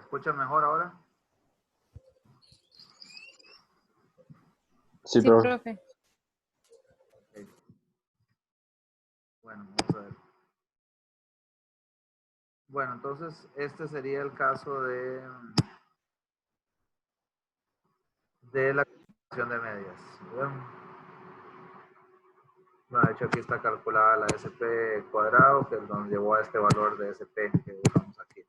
escucha mejor ahora? Sí, Sí, profe. profe. Okay. Bueno, vamos a ver. Bueno, entonces este sería el caso de la calculación de medias. Bien. Bueno, de hecho aquí está calculada la SP cuadrado, que nos llevó a este valor de SP que usamos aquí.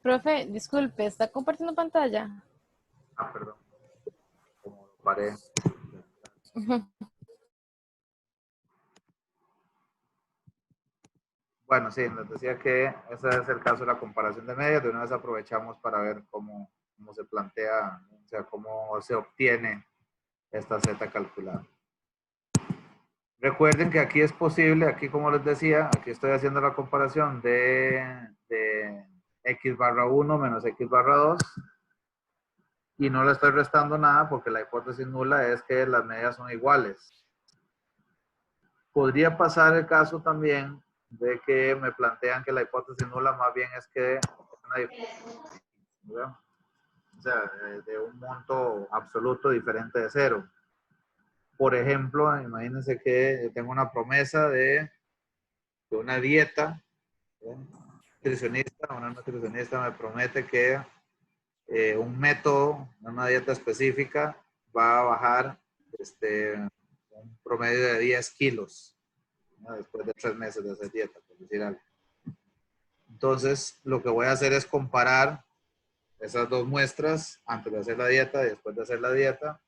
Profe, disculpe, ¿está compartiendo pantalla? Ah, perdón. Como lo paré. Bueno, sí, nos decía que ese es el caso de la comparación de medias. De una vez aprovechamos para ver cómo se plantea, o sea, cómo se obtiene esta Z calculada. Recuerden que aquí es posible, aquí como les decía, aquí estoy haciendo la comparación de x barra 1 menos x barra 2 y no le estoy restando nada porque la hipótesis nula es que las medias son iguales. Podría pasar el caso también de que me plantean que la hipótesis nula más bien es que una diferencia, ¿verdad? O sea, de un monto absoluto diferente de cero. Por ejemplo, imagínense que yo tengo una promesa de una dieta, una nutricionista me promete que un método, una dieta específica, va a bajar un promedio de 10 kilos, ¿no? Después de 3 meses de hacer dieta, por decir algo. Entonces, lo que voy a hacer es comparar esas dos muestras antes de hacer la dieta y después de hacer la dieta.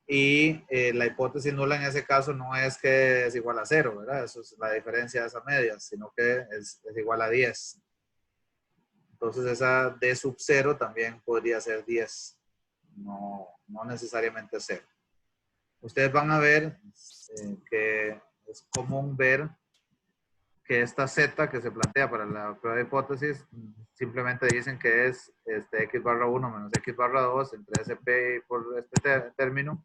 Y la hipótesis nula en ese caso no es que es igual a 0, ¿verdad? Eso es la diferencia de esas medias, sino que es igual a 10. Entonces esa D sub 0 también podría ser 10, no necesariamente 0. Ustedes van a ver que es común ver que esta Z que se plantea para la prueba de hipótesis simplemente dicen que es x barra 1 menos x barra 2 entre SP por este término.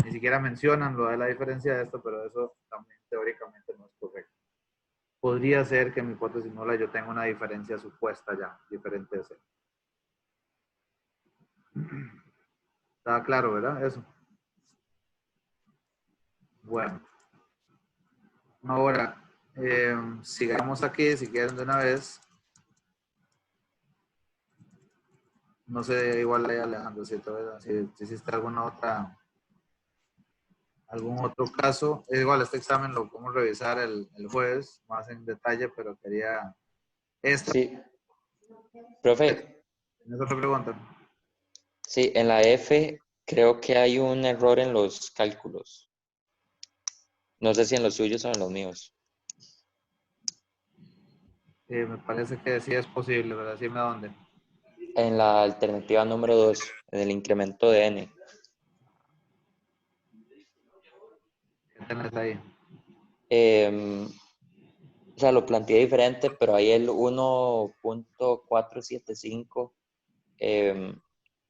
Ni siquiera mencionan lo de la diferencia de esto, pero eso también teóricamente no es correcto. Podría ser que en mi hipótesis nula yo tenga una diferencia supuesta ya, diferente de 0. Está claro, ¿verdad? Eso. Bueno. Ahora, sigamos aquí, si quieren de una vez. No sé, igual ahí Alejandro, si hiciste algún otro caso. Igual este examen lo podemos revisar el jueves, más en detalle, pero quería... Sí. Profe, ¿Tienes otra pregunta? sí, en la F creo que hay un error en los cálculos. No sé si en los suyos o en los míos. Me parece que sí es posible, ¿verdad? Dime a dónde. En la alternativa número 2, en el incremento de N. ¿Qué tenés ahí? O sea, lo planteé diferente, pero ahí el 1.475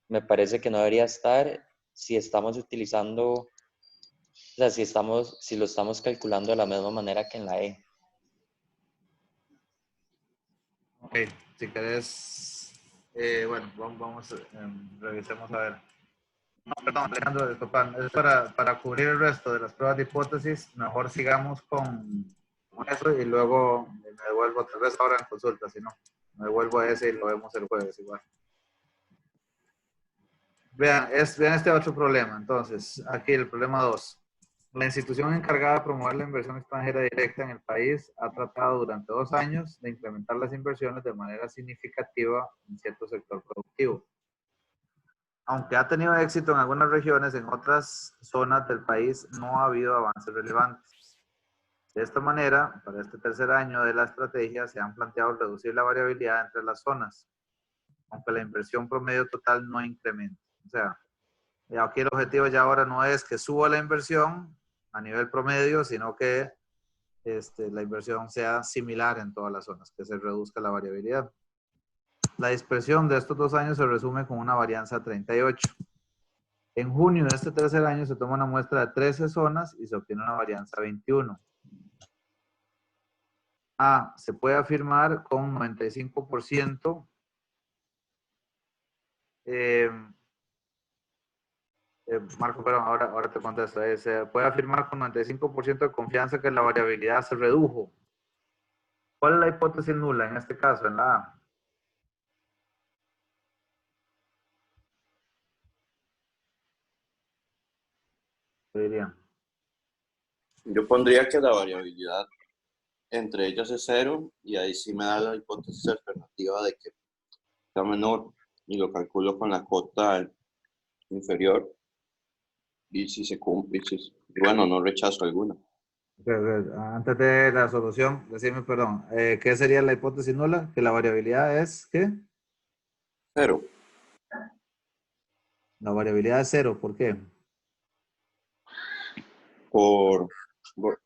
me parece que no debería estar si estamos utilizando, o sea, si lo estamos calculando de la misma manera que en la E. Ok, si querés, bueno, vamos, revisemos a ver. No, perdón, Alejandro, disculpa, es para cubrir el resto de las pruebas de hipótesis, mejor sigamos con eso y luego me devuelvo, tal vez ahora en consulta, si no, me devuelvo a ese y lo vemos el jueves igual. Vean este otro problema, entonces, aquí el problema 2. La institución encargada de promover la inversión extranjera directa en el país ha tratado durante 2 años de incrementar las inversiones de manera significativa en cierto sector productivo. Aunque ha tenido éxito en algunas regiones, en otras zonas del país no ha habido avances relevantes. De esta manera, para este tercer año de la estrategia, se han planteado reducir la variabilidad entre las zonas, aunque la inversión promedio total no incrementa. O sea, aquí el objetivo ya ahora no es que suba la inversión a nivel promedio, sino que la inversión sea similar en todas las zonas, que se reduzca la variabilidad. La dispersión de estos 2 años se resume con una varianza 38. En junio de este tercer año se toma una muestra de 13 zonas y se obtiene una varianza 21. Se puede afirmar con 95% Marco, pero ahora te contesto. Se puede afirmar con 95% de confianza que la variabilidad se redujo. ¿Cuál es la hipótesis nula en este caso, en la A? ¿Qué dirían? Yo pondría que la variabilidad entre ellas es cero y ahí sí me da la hipótesis alternativa de que sea menor y lo calculo con la cota inferior y si se cumple, y bueno, no rechazo alguna. Antes de la solución, decime, perdón, ¿qué sería la hipótesis nula? Que la variabilidad es, ¿qué? Cero, La variabilidad es cero, ¿por qué? por, por-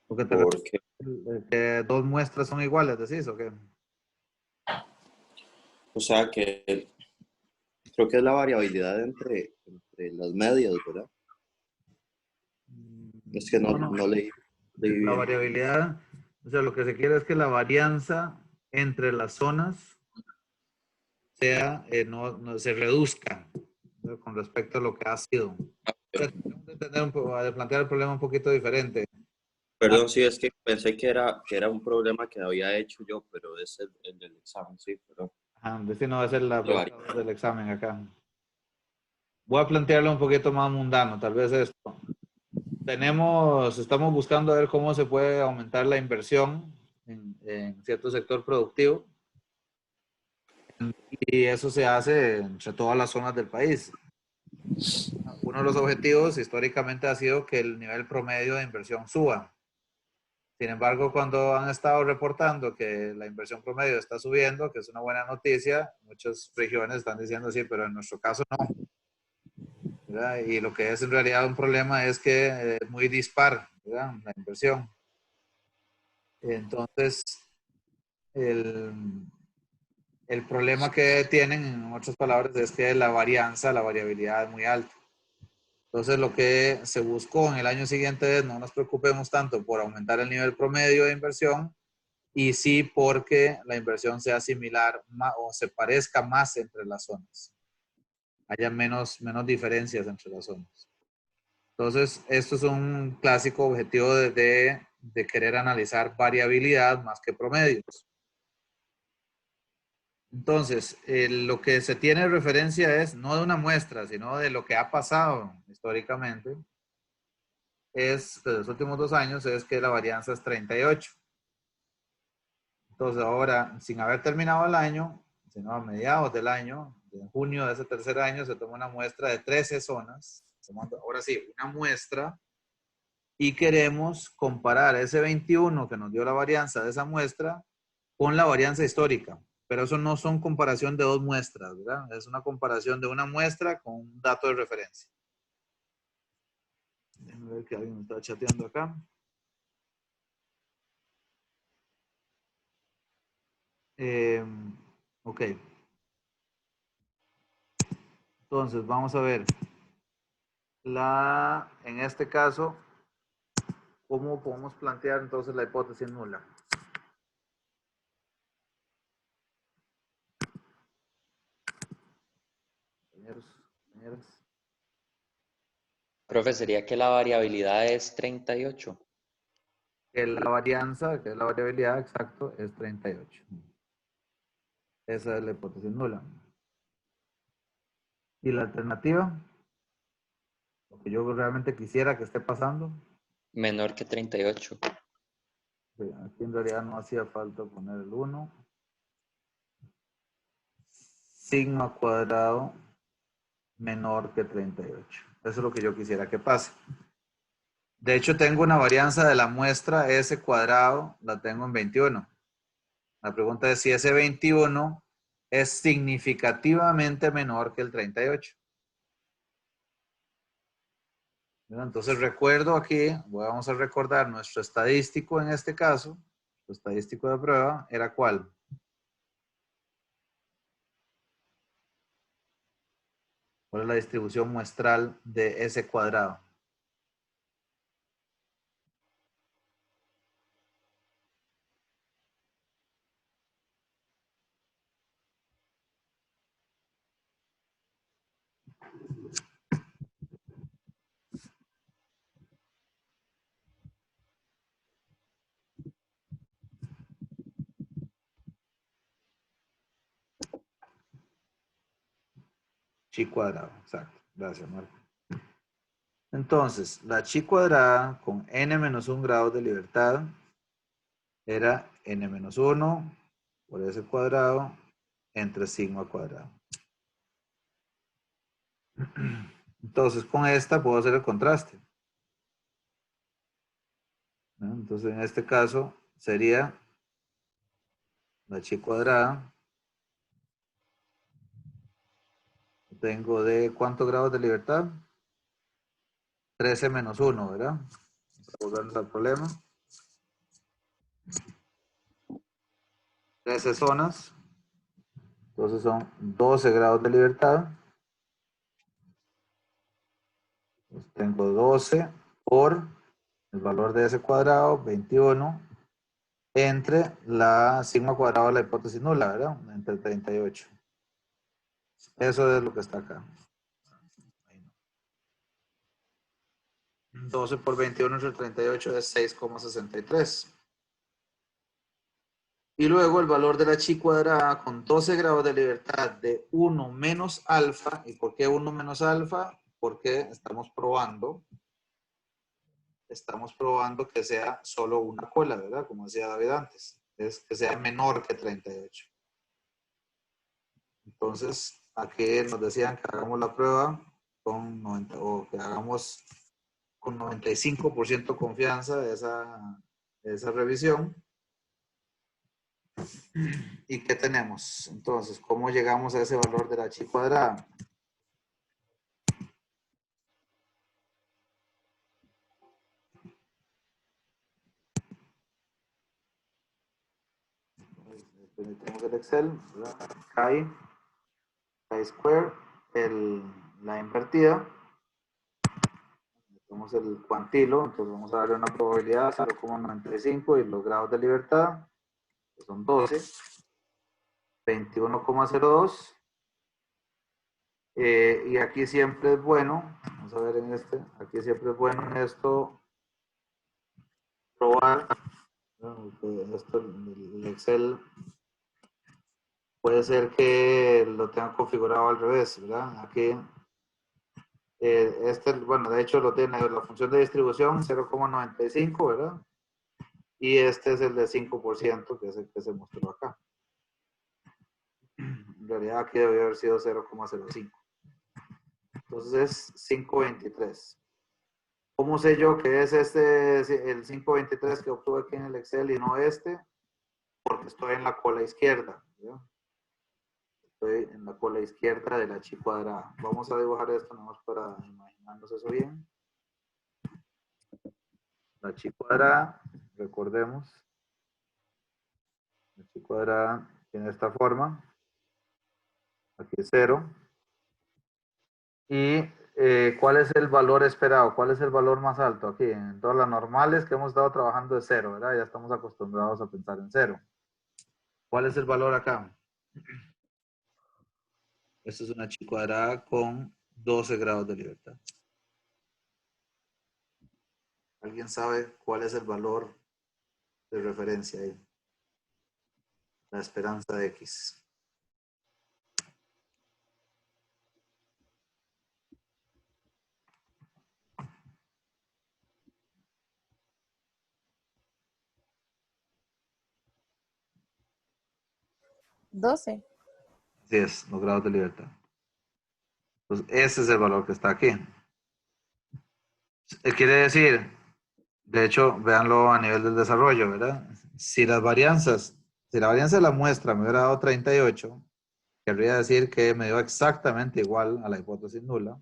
Porque te porque, que dos muestras son iguales, decís, ¿o qué? o sea que creo que es la variabilidad entre las medias, ¿verdad? Es que No, no. no leí La bien. variabilidad, o sea, lo que se quiere es que la varianza entre las zonas sea, no se reduzca, ¿no? Con respecto a lo que ha sido. Tratamos de, de plantear el problema un poquito diferente. Perdón, sí, es que pensé que era un problema que había hecho yo, pero es el del examen, sí, perdón. Ajá, este no va a ser la De vari- pregunta del examen acá. Voy a plantearlo un poquito más mundano, tal vez esto. Estamos buscando ver cómo se puede aumentar la inversión en cierto sector productivo y eso se hace entre todas las zonas del país. Uno de los objetivos históricamente ha sido que el nivel promedio de inversión suba. Sin embargo, cuando han estado reportando que la inversión promedio está subiendo, que es una buena noticia, muchas regiones están diciendo sí, pero en nuestro caso no, ¿verdad? Y lo que es en realidad un problema es que es muy dispar, ¿verdad? La inversión. Entonces, el, el problema que tienen, en otras palabras, es que la varianza, la variabilidad es muy alta. Entonces, lo que se buscó en el año siguiente es no nos preocupemos tanto por aumentar el nivel promedio de inversión y sí porque la inversión sea similar o se parezca más entre las zonas. Haya menos diferencias entre las zonas. Entonces, esto es un clásico objetivo de querer analizar variabilidad más que promedios. Entonces, lo que se tiene referencia es no de una muestra, sino de lo que ha pasado históricamente, es de los últimos 2 años, es que la varianza es 38. Entonces, ahora, sin haber terminado el año, sino a mediados del año, en junio de ese tercer año, se toma una muestra de 13 zonas, ahora sí, una muestra, y queremos comparar ese 21 que nos dio la varianza de esa muestra con la varianza histórica. Pero eso no son comparación de dos muestras, ¿verdad? Es una comparación de una muestra con un dato de referencia. Déjenme ver que alguien me está chateando acá. Ok. Entonces, vamos a ver. En este caso, ¿cómo podemos plantear entonces la hipótesis nula? Compañeros, compañeras. Profe, ¿sería que la variabilidad es 38? Que la varianza, que es la variabilidad, exacto, es 38. Esa es la hipótesis nula. ¿Y la alternativa? Lo que yo realmente quisiera que esté pasando. Menor que 38. Aquí en realidad no hacía falta poner el 1. Sigma cuadrado menor que 38. Eso es lo que yo quisiera que pase. De hecho, tengo una varianza de la muestra S cuadrado, la tengo en 21. La pregunta es si ese 21 es significativamente menor que el 38. Entonces recuerdo aquí, vamos a recordar nuestro estadístico en este caso, nuestro estadístico de prueba, ¿era cuál? ¿Cuál es la distribución muestral de S cuadrado? chi cuadrado. Exacto. Gracias, Marco. Entonces, la chi cuadrada con n menos 1 grados de libertad era n menos 1 por s cuadrado entre sigma cuadrado. Entonces, con esta puedo hacer el contraste. ¿No? Entonces, en este caso sería la chi cuadrada. Tengo de ¿cuántos grados de libertad? 13 menos 1, ¿verdad? Vamos a volvernos al problema. 13 zonas. Entonces son 12 grados de libertad. Entonces tengo 12 por el valor de ese cuadrado, 21, entre la sigma cuadrado de la hipótesis nula, ¿verdad? Entre 38. Eso es lo que está acá. 12 por 21 entre 38 es 6,63. Y luego el valor de la chi cuadrada con 12 grados de libertad de 1 menos alfa. ¿Y por qué 1 menos alfa? Porque estamos probando que sea solo una cola, ¿verdad? Como decía David antes. Es que sea menor que 38. Entonces, aquí nos decían que hagamos la prueba con 90, o que hagamos con 95% confianza de esa revisión. ¿Y qué tenemos? Entonces, ¿cómo llegamos a ese valor de la chi cuadrada? Tenemos el Excel, ¿verdad? Chi-square, la invertida. Tenemos el cuantilo, entonces vamos a darle una probabilidad 0,95 y los grados de libertad, que son 12, 21,02. Y aquí siempre es bueno, vamos a ver en este, aquí siempre es bueno en esto probar, ¿no? Esto, el Excel puede ser que lo tengan configurado al revés, ¿verdad? Aquí, bueno, de hecho lo tiene la función de distribución 0,95, ¿verdad? Y este es el de 5%, que es el que se mostró acá. En realidad aquí debería haber sido 0,05. Entonces es 523. ¿Cómo sé yo que es el 523 que obtuve aquí en el Excel y no este? Porque estoy en la cola izquierda, ¿verdad? Estoy en la cola izquierda de la chi cuadrada. Vamos a dibujar esto nomás para imaginarnos eso bien. La chi cuadrada, recordemos, la chi cuadrada tiene esta forma. Aquí es 0. ¿Y cuál es el valor esperado? ¿Cuál es el valor más alto aquí? En todas las normales que hemos estado trabajando es 0, ¿verdad? Ya estamos acostumbrados a pensar en 0. ¿Cuál es el valor acá? Esta es una chi cuadrada con 12 grados de libertad. ¿Alguien sabe cuál es el valor de referencia ahí? La esperanza de X. ¿12? Así es, los grados de libertad. Pues ese es el valor que está aquí. Quiere decir, de hecho, véanlo a nivel del desarrollo, ¿verdad? Si la varianza de la muestra me hubiera dado 38, querría decir que me dio exactamente igual a la hipótesis nula.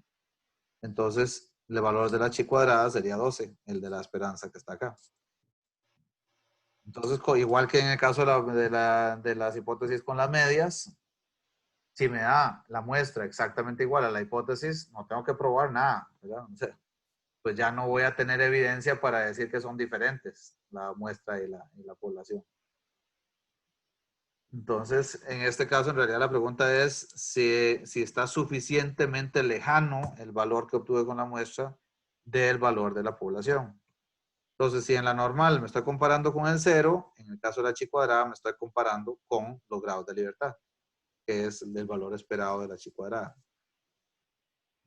Entonces, el valor de la chi cuadrada sería 12, el de la esperanza que está acá. Entonces, igual que en el caso de las hipótesis con las medias, si me da la muestra exactamente igual a la hipótesis, no tengo que probar nada, ¿verdad? O sea, pues ya no voy a tener evidencia para decir que son diferentes la muestra y la población. Entonces, en este caso, en realidad la pregunta es si está suficientemente lejano el valor que obtuve con la muestra del valor de la población. Entonces, si en la normal me estoy comparando con el 0, en el caso de la chi cuadrada me estoy comparando con los grados de libertad, que es el valor esperado de la chi cuadrada.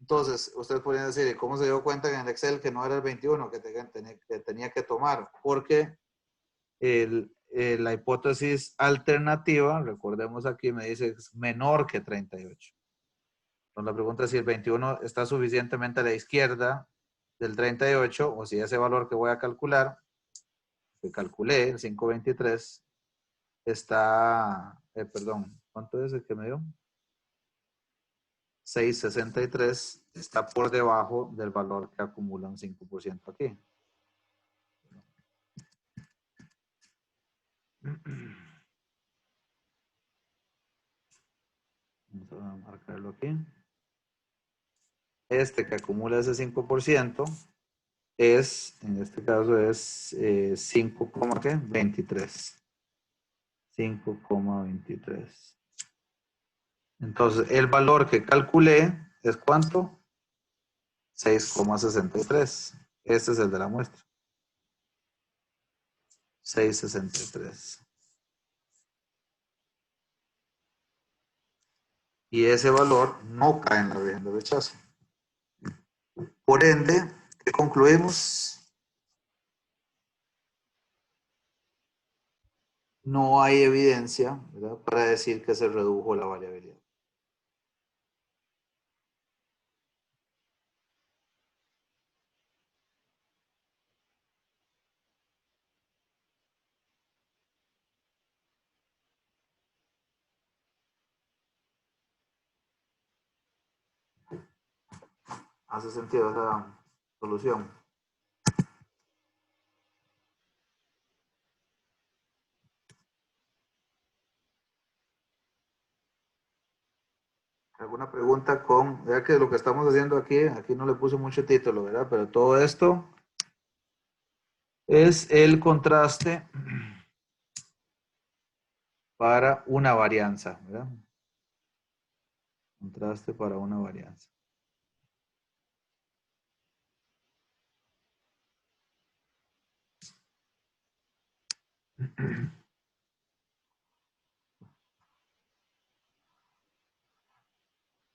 Entonces, ustedes podrían decir, ¿cómo se dio cuenta en el Excel que no era el 21 que tenía que tomar? Porque la hipótesis alternativa, recordemos aquí, me dice es menor que 38. Entonces la pregunta es si el 21 está suficientemente a la izquierda del 38 o si ese valor que voy a calcular, que calculé, el 523, está, perdón, ¿cuánto es el que me dio? 663 está por debajo del valor que acumula un 5% aquí. Vamos a marcarlo aquí. Este que acumula ese 5% es, en este caso es 5,23. 5,23. Entonces, el valor que calculé es ¿cuánto? 6,63. Este es el de la muestra. 6,63. Y ese valor no cae en la región de rechazo. Por ende, ¿qué concluimos? No hay evidencia, ¿verdad?, para decir que se redujo la variabilidad. ¿Hace sentido esa solución? ¿Alguna pregunta con, vea que lo que estamos haciendo aquí no le puse mucho título, ¿verdad? Pero todo esto es el contraste para una varianza, ¿verdad? Contraste para una varianza.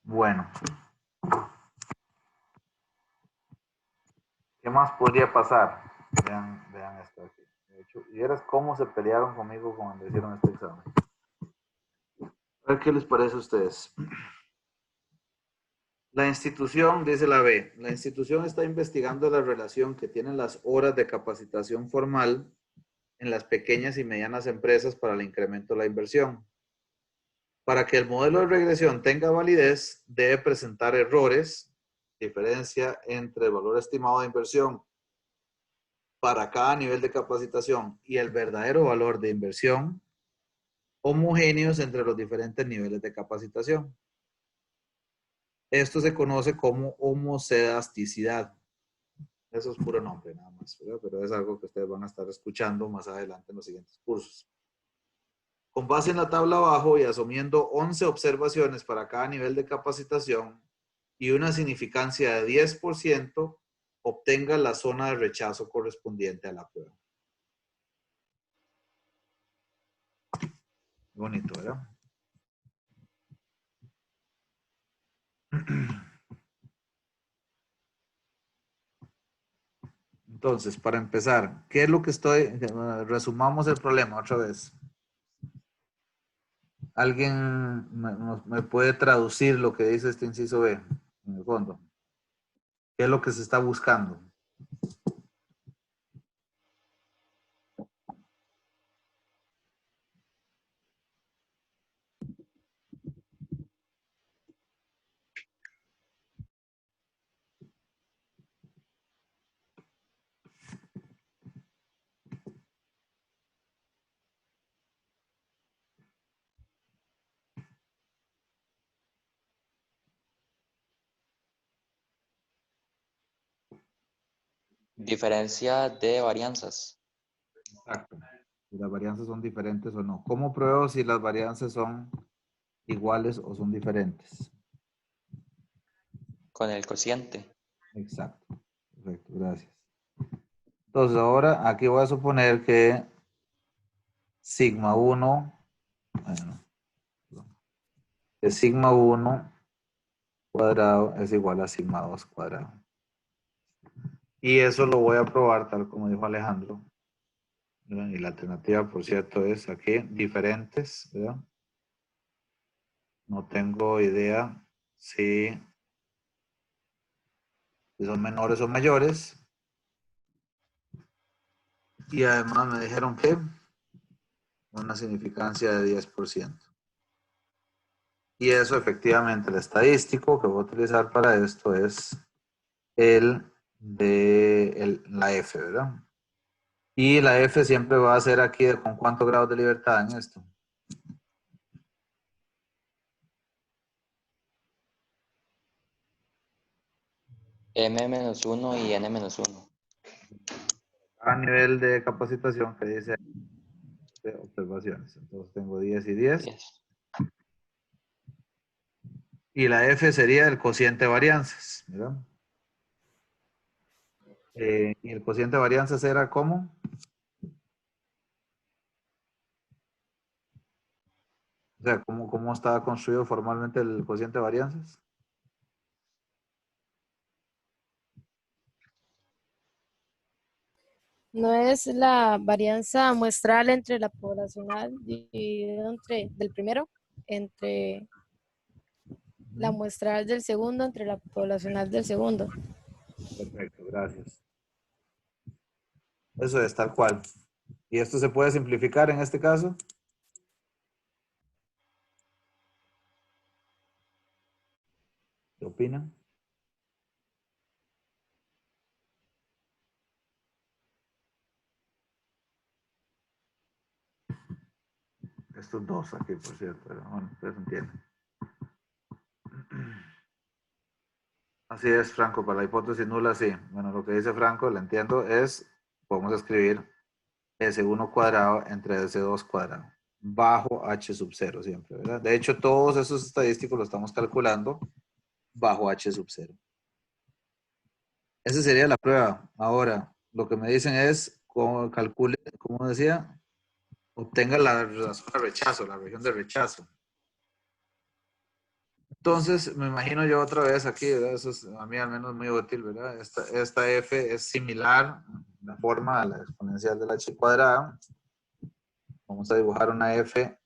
Bueno. ¿Qué más podría pasar? Vean esto aquí. De hecho, vieras cómo se pelearon conmigo cuando hicieron este examen. A ver qué les parece a ustedes. La institución, dice la B, la institución está investigando la relación que tienen las horas de capacitación formal en las pequeñas y medianas empresas para el incremento de la inversión. Para que el modelo de regresión tenga validez, debe presentar errores, diferencia entre el valor estimado de inversión para cada nivel de capacitación y el verdadero valor de inversión, homogéneos entre los diferentes niveles de capacitación. Esto se conoce como homocedasticidad. Eso es puro nombre nada más, ¿verdad? Pero es algo que ustedes van a estar escuchando más adelante en los siguientes cursos. Con base en la tabla abajo y asumiendo 11 observaciones para cada nivel de capacitación y una significancia de 10%, obtenga la zona de rechazo correspondiente a la prueba. Bonito, ¿verdad? Entonces, para empezar, ¿qué es lo que resumamos el problema otra vez. ¿Alguien me puede traducir lo que dice este inciso B, en el fondo? ¿Qué es lo que se está buscando? Diferencia de varianzas. Exacto. Si las varianzas son diferentes o no. ¿Cómo pruebo si las varianzas son iguales o son diferentes? Con el cociente. Exacto. Perfecto, gracias. Entonces ahora aquí voy a suponer que sigma 1, bueno, que sigma 1 cuadrado es igual a sigma 2 cuadrado. Y eso lo voy a probar tal como dijo Alejandro. ¿Verdad? Y la alternativa, por cierto, es aquí diferentes, ¿verdad? No tengo idea si son menores o mayores. Y además me dijeron que una significancia de 10%. Y eso efectivamente, el estadístico que voy a utilizar para esto es el de la F, ¿verdad? Y la F siempre va a ser aquí con cuántos grados de libertad en esto. M-1 y N-1. A nivel de capacitación que dice de observaciones. Entonces tengo 10 y 10. 10. Y la F sería el cociente de varianzas, ¿verdad? Y el cociente de varianzas era ¿cómo? O sea, ¿cómo estaba construido formalmente el cociente de varianzas? No es la varianza muestral entre la poblacional dividido del primero, entre la muestral del segundo, entre la poblacional del segundo. Perfecto, gracias. Eso es tal cual. ¿Y esto se puede simplificar en este caso? ¿Qué opinan? Estos dos aquí, por cierto, pero bueno, ustedes entienden. Así es, Franco, para la hipótesis nula, sí. Bueno, lo que dice Franco, lo entiendo, es, podemos escribir S1 cuadrado entre S2 cuadrado, bajo H sub 0 siempre, ¿verdad? De hecho, todos esos estadísticos los estamos calculando bajo H sub 0. Esa sería la prueba. Ahora, lo que me dicen es, como calcule, como decía, obtenga la zona de rechazo, la región de rechazo. Entonces, me imagino yo otra vez aquí, ¿verdad? Eso es a mí al menos muy útil, ¿verdad? Esta F es similar, la forma a la exponencial de la H cuadrada. Vamos a dibujar una F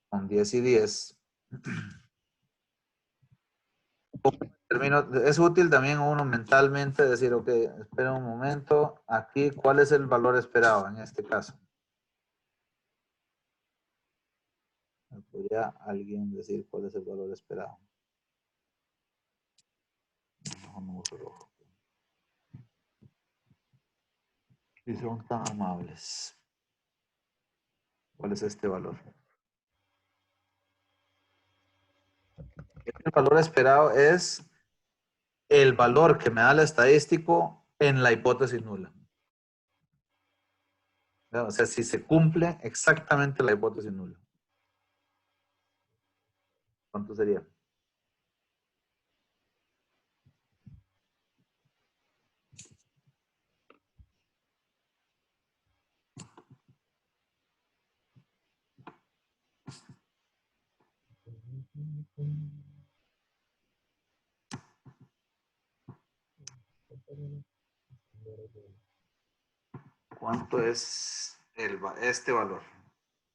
con 10 y 10. Es útil también uno mentalmente decir, ok, espera un momento, aquí, ¿cuál es el valor esperado en este caso? ¿Podría alguien decir cuál es el valor esperado? No, rojo. Si son tan amables. ¿Cuál es este valor? El valor esperado es el valor que me da el estadístico en la hipótesis nula. O sea, si se cumple exactamente la hipótesis nula. ¿Cuánto sería? ¿Cuánto es este valor?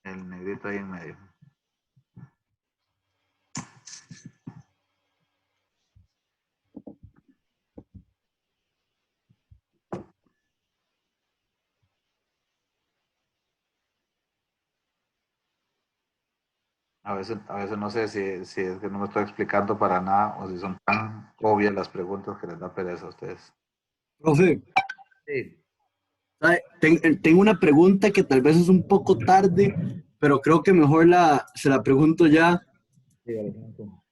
El negrito ahí en medio. A veces no sé si es que no me estoy explicando para nada o si son tan obvias las preguntas que les da pereza a ustedes. Profe, Sí. tengo una pregunta que tal vez es un poco tarde, pero creo que mejor se la pregunto ya. Sí, Alejandro.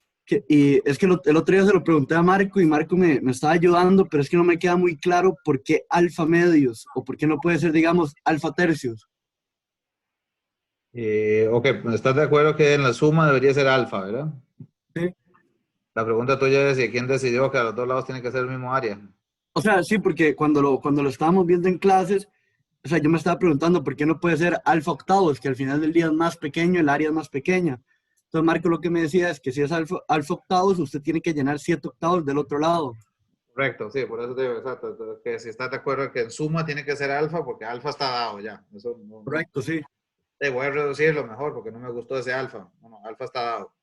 Y es que el otro día se lo pregunté a Marco y Marco me estaba ayudando, pero es que no me queda muy claro por qué alfa medios o por qué no puede ser, digamos, alfa tercios. Ok, ¿estás de acuerdo que en la suma debería ser alfa, verdad? Sí. La pregunta tuya es si quién decidió que a los dos lados tiene que ser el mismo área. O sea, sí, porque cuando lo estábamos viendo en clases, o sea, yo me estaba preguntando por qué no puede ser alfa octavos, que al final del día es más pequeño, el área es más pequeña. Entonces, Marco lo que me decía es que si es alfa octavos, usted tiene que llenar 7 octavos del otro lado. Correcto, sí, por eso te digo, exacto, que si estás de acuerdo que en suma tiene que ser alfa, porque alfa está dado ya. Eso no, Correcto, sí. voy a reducirlo mejor porque no me gustó ese alfa. No, alfa está dado.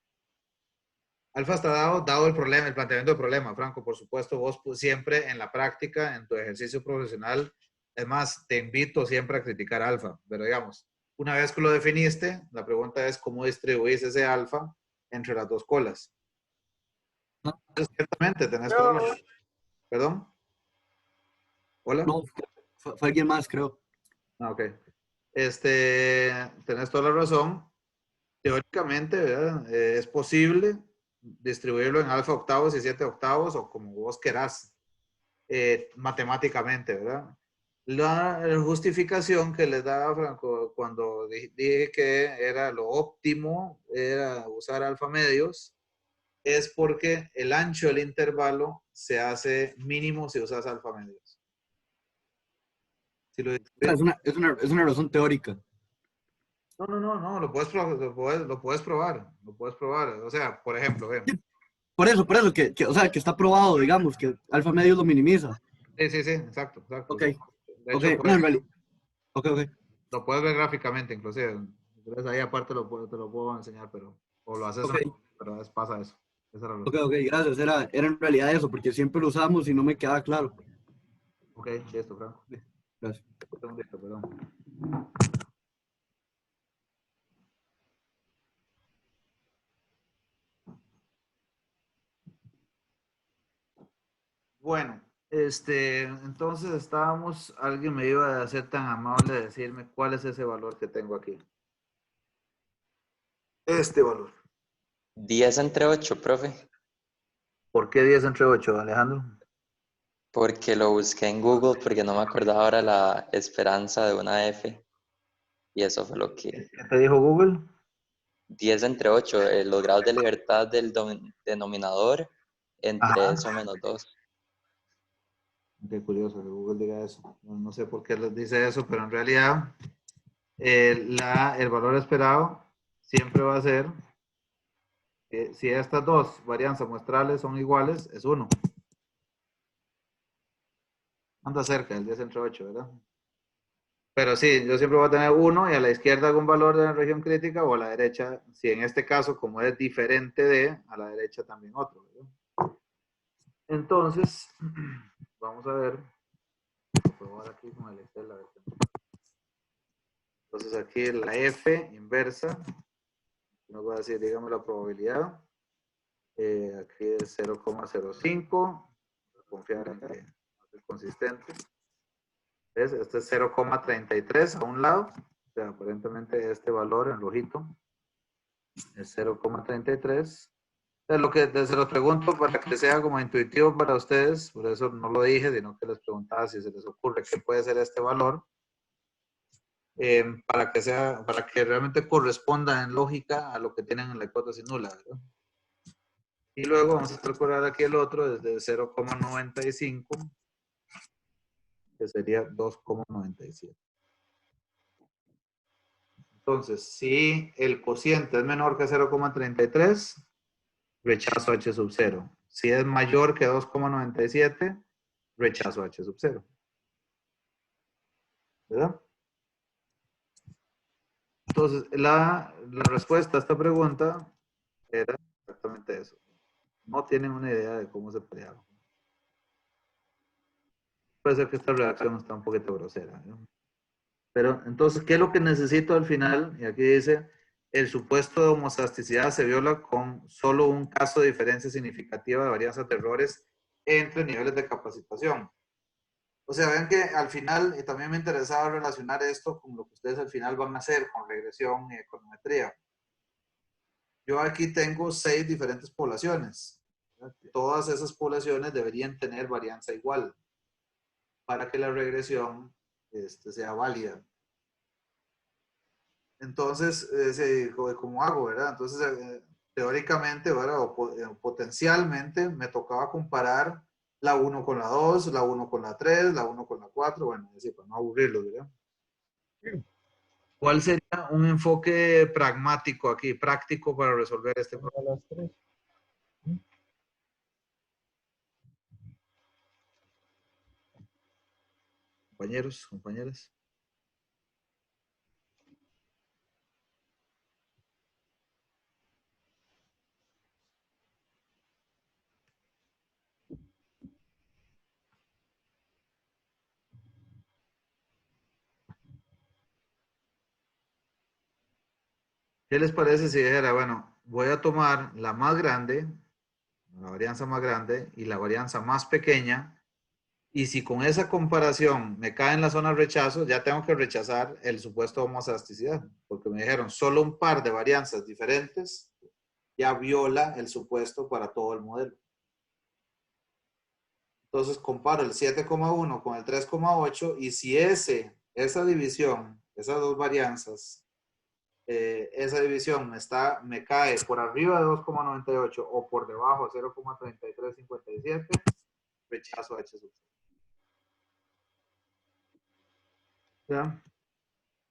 Alfa está dado el problema, el planteamiento del problema, Franco. Por supuesto, vos siempre en la práctica, en tu ejercicio profesional, es más, te invito siempre a criticar alfa, pero digamos, una vez que lo definiste, la pregunta es cómo distribuís ese alfa entre las dos colas. Entonces, ciertamente, tenés toda la... ¿Perdón? ¿Hola? No, fue alguien más, creo. Ah, ok. Tenés toda la razón. Teóricamente, ¿verdad? Es posible distribuirlo en alfa octavos y 7 octavos o como vos querás, matemáticamente, ¿verdad? La justificación que les daba Franco cuando dije que era lo óptimo, era usar alfa medios, es porque el ancho del intervalo se hace mínimo si usas alfa medios. Si lo Es una razón teórica. No, lo puedes probar. O sea, por ejemplo, ve. Por eso, o sea, que está probado, digamos, que alfa medios lo minimiza. Sí, exacto. Ok, De ok, hecho, no, en realidad. Ok. lo puedes ver gráficamente, inclusive. Entonces ahí aparte te lo puedo enseñar, o lo haces, Ok, pero pasa eso. Esa era la ok, razón. gracias. Era en realidad eso, porque siempre lo usamos y no me quedaba claro. Ok, listo, Franco. Gracias. Un segundito, perdón. Bueno, entonces alguien me iba a ser tan amable de decirme cuál es ese valor que tengo aquí. Este valor. 10 entre 8, profe. ¿Por qué 10 entre 8, Alejandro? Porque lo busqué en Google porque no me acordaba ahora la esperanza de una F. Y eso fue lo que... ¿Qué te dijo Google? 10 entre 8, los grados de libertad del denominador entre Ajá. eso menos 2. Qué curioso que Google diga eso. No sé por qué les dice eso, pero en realidad el valor esperado siempre va a ser, si estas dos varianzas muestrales son iguales, es 1. Anda cerca del 10 entre 8, ¿verdad? Pero sí, yo siempre voy a tener 1 y a la izquierda algún valor de la región crítica o a la derecha, si en este caso, como es diferente de, a la derecha también otro, ¿verdad? Entonces, vamos a ver. Voy a probar aquí con el Excel, a ver qué... Entonces aquí la F inversa, nos va a decir, dígame la probabilidad. Aquí es 0,05. Confiar en que es consistente. ¿Ves? Este es 0,33 a un lado. O sea, aparentemente este valor en rojito es 0,33. Se los pregunto para que sea como intuitivo para ustedes, por eso no lo dije, sino que les preguntaba si se les ocurre qué puede ser este valor. Para que realmente corresponda en lógica a lo que tienen en la hipótesis nula, ¿verdad? Y luego vamos a calcular aquí el otro desde 0,95, que sería 2,97. Entonces, si el cociente es menor que 0,33, rechazo H sub 0. Si es mayor que 2,97, rechazo H sub 0. ¿Verdad? Entonces, la respuesta a esta pregunta era exactamente eso. No tienen una idea de cómo se pelearon. Puede ser que esta redacción está un poquito grosera, ¿no? Pero entonces, ¿qué es lo que necesito al final? Y aquí dice, el supuesto de homozasticidad se viola con solo un caso de diferencia significativa de varianzas de errores entre niveles de capacitación. O sea, ven que al final, y también me interesaba relacionar esto con lo que ustedes al final van a hacer con regresión y econometría. Yo aquí tengo 6 diferentes poblaciones. Todas esas poblaciones deberían tener varianza igual para que la regresión sea válida. Entonces, ¿cómo hago, verdad? Entonces, teóricamente, ¿verdad? Potencialmente me tocaba comparar la 1 con la 2, la 1 con la 3, la 1 con la 4, bueno, así para no aburrirlo, ¿verdad? ¿Cuál sería un enfoque pragmático aquí, práctico para resolver este problema? Compañeros, compañeras. ¿Qué les parece si dijera, bueno, voy a tomar la más grande, la varianza más grande y la varianza más pequeña, y si con esa comparación me cae en la zona de rechazo, ya tengo que rechazar el supuesto de homoelasticidad, porque me dijeron solo un par de varianzas diferentes ya viola el supuesto para todo el modelo. Entonces comparo el 7,1 con el 3,8 y si esa división, esas dos varianzas, esa división me cae por arriba de 2,98 o por debajo de 0,3357, rechazo H sub 0. ¿Ya?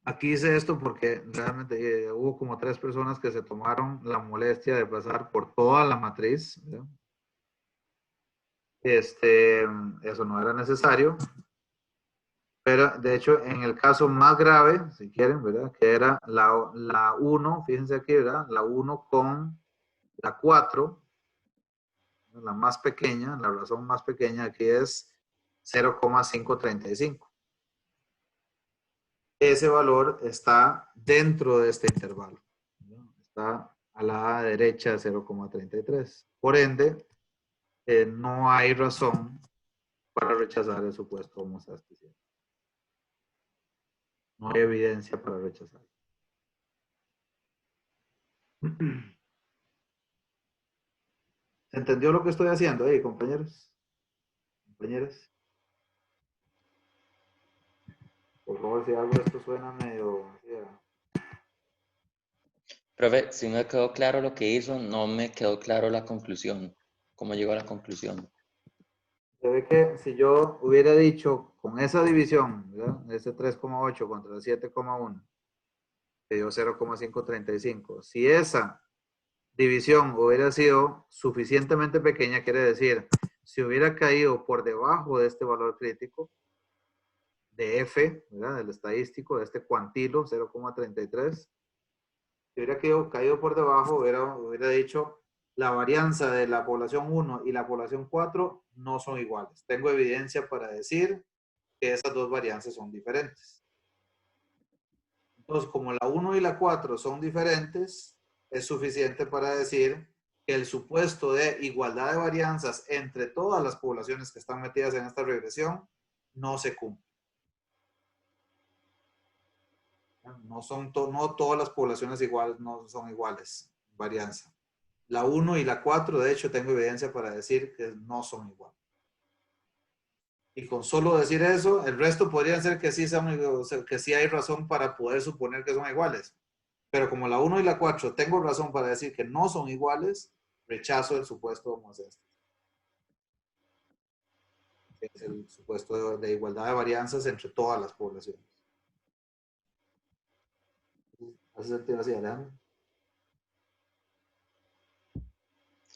Aquí hice esto porque realmente hubo como 3 personas que se tomaron la molestia de pasar por toda la matriz. ¿Ya? Eso no era necesario. Pero de hecho, en el caso más grave, si quieren, ¿verdad? Que era la 1, fíjense aquí, ¿verdad? La 1 con la 4, la más pequeña, la razón más pequeña aquí es 0,535. Ese valor está dentro de este intervalo, ¿no? Está a la derecha de 0,33. Por ende, no hay razón para rechazar el supuesto homoelasticidad. No hay evidencia para rechazar. ¿Se entendió lo que estoy haciendo ahí, compañeros? Compañeras. Por favor, si algo de esto suena medio... Profe, sí me quedó claro lo que hizo, no me quedó claro la conclusión. ¿Cómo llegó a la conclusión? Se ve que si yo hubiera dicho con esa división, ¿verdad? Ese 3,8 contra el 7,1, que dio 0,535. Si esa división hubiera sido suficientemente pequeña, quiere decir, si hubiera caído por debajo de este valor crítico, de F, ¿verdad? Del estadístico, de este cuantilo, 0,33, si hubiera caído por debajo, hubiera dicho, la varianza de la población 1 y la población 4 no son iguales. Tengo evidencia para decir que esas dos varianzas son diferentes. Entonces, como la 1 y la 4 son diferentes, es suficiente para decir que el supuesto de igualdad de varianzas entre todas las poblaciones que están metidas en esta regresión no se cumple. No todas las poblaciones iguales no son iguales, varianza. La 1 y la 4, de hecho, tengo evidencia para decir que no son iguales. Y con solo decir eso, el resto podrían ser que que sí hay razón para poder suponer que son iguales. Pero como la 1 y la 4 tengo razón para decir que no son iguales, rechazo el supuesto homoelasticidad. Es el supuesto de igualdad de varianzas entre todas las poblaciones. ¿Hace sentido así, Alejandro?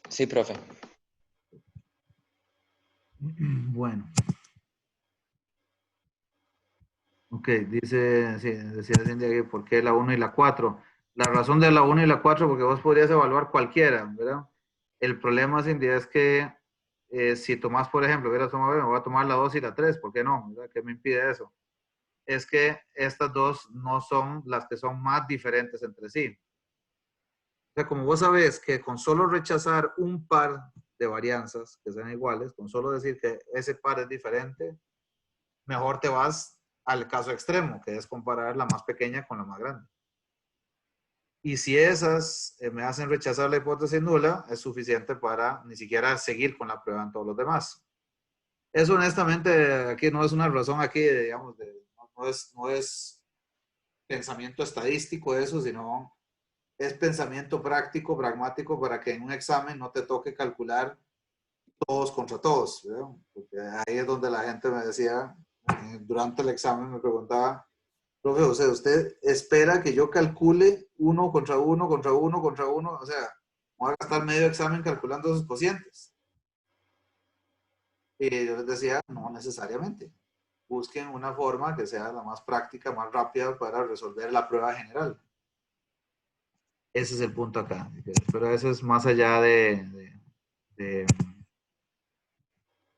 Sí, profe. Bueno. Ok, dice, sí, decía Cindy aquí, ¿por qué la 1 y la 4? La razón de la 1 y la 4, porque vos podrías evaluar cualquiera, ¿verdad? El problema, Cindy, es que si tomás, por ejemplo, hubieras tomado, me voy a tomar la 2 y la 3, ¿por qué no? ¿Verdad? ¿Qué me impide eso? Es que estas dos no son las que son más diferentes entre sí. O sea, como vos sabés que con solo rechazar un par de varianzas que sean iguales, con solo decir que ese par es diferente, mejor te vas al caso extremo, que es comparar la más pequeña con la más grande. Y si esas me hacen rechazar la hipótesis nula, es suficiente para ni siquiera seguir con la prueba en todos los demás. Eso honestamente aquí no es una razón aquí, digamos, no es pensamiento estadístico eso, sino es pensamiento práctico, pragmático, para que en un examen no te toque calcular todos contra todos, ¿verdad? Porque ahí es donde la gente me decía, durante el examen me preguntaba, Profe, o sea, usted espera que yo calcule 1 contra 1 contra 1 contra 1, o sea, voy a gastar medio examen calculando esos cocientes. Y yo les decía, no necesariamente. Busquen una forma que sea la más práctica, más rápida para resolver la prueba general. Ese es el punto acá. Pero eso es más allá de,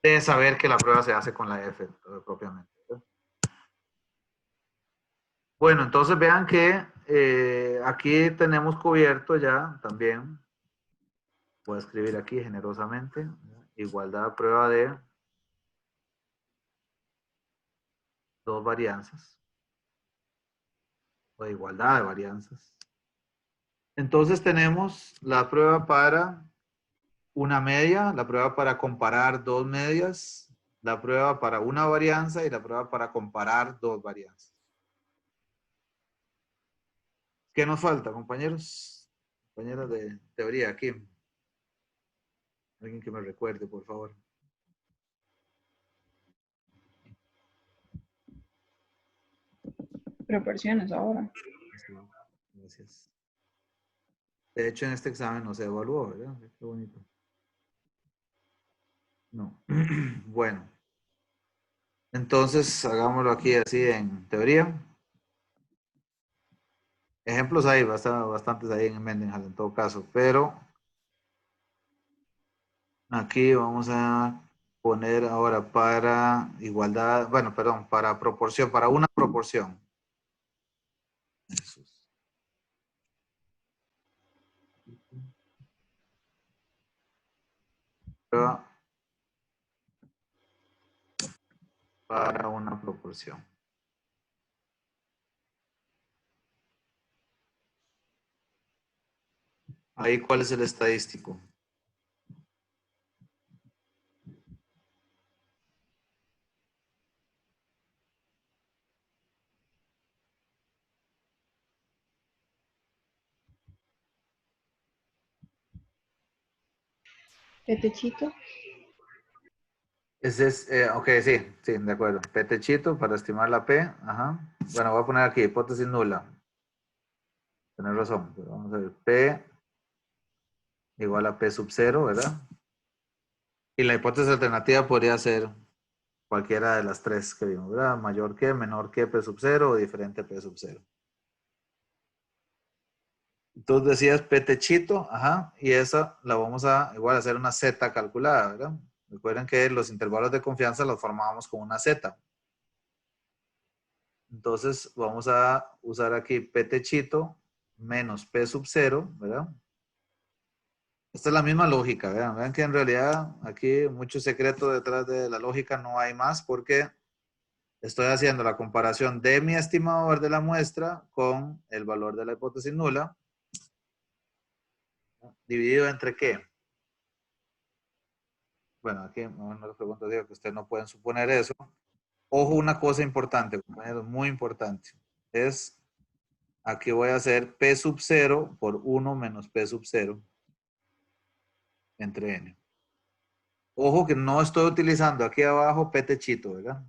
de saber que la prueba se hace con la F propiamente. Bueno, entonces vean que aquí tenemos cubierto ya también. Voy a escribir aquí generosamente. Igualdad prueba de dos varianzas. O de igualdad de varianzas. Entonces tenemos la prueba para una media, la prueba para comparar dos medias, la prueba para una varianza y la prueba para comparar dos varianzas. ¿Qué nos falta, compañeros? Compañeros de teoría aquí. Alguien que me recuerde, por favor. Proporciones ahora. Sí, gracias. De hecho, en este examen no se evaluó, ¿verdad? Qué bonito. No. Bueno. Entonces, hagámoslo aquí así en teoría. Ejemplos hay, bastantes ahí en Mendenhall en todo caso, pero aquí vamos a poner ahora para igualdad, bueno, perdón, para proporción, para una proporción. Para una proporción. Ahí, ¿cuál es el estadístico? Petechito. Ese es, ok, sí, de acuerdo. P techito para estimar la P. Ajá. Bueno, voy a poner aquí hipótesis nula. Tienes razón. Pero vamos a ver. P igual a P sub 0, ¿verdad? Y la hipótesis alternativa podría ser cualquiera de las tres que vimos, ¿verdad? Mayor que, menor que P sub 0 o diferente a P sub 0. Entonces decías P techito, ajá, y esa la vamos a igual hacer una Z calculada, ¿verdad? Recuerden que los intervalos de confianza los formábamos con una Z. Entonces vamos a usar aquí P techito menos P sub 0, ¿verdad? Esta es la misma lógica, ¿verdad? Vean que en realidad aquí mucho secreto detrás de la lógica no hay más porque estoy haciendo la comparación de mi estimador de la muestra con el valor de la hipótesis nula, dividido entre ¿qué? Bueno, aquí no les pregunto, digo que ustedes no pueden suponer eso. Ojo, una cosa importante, compañeros, muy importante. Es, aquí voy a hacer P sub 0 por 1 menos P sub 0 entre N. Ojo que no estoy utilizando aquí abajo P techito, ¿verdad?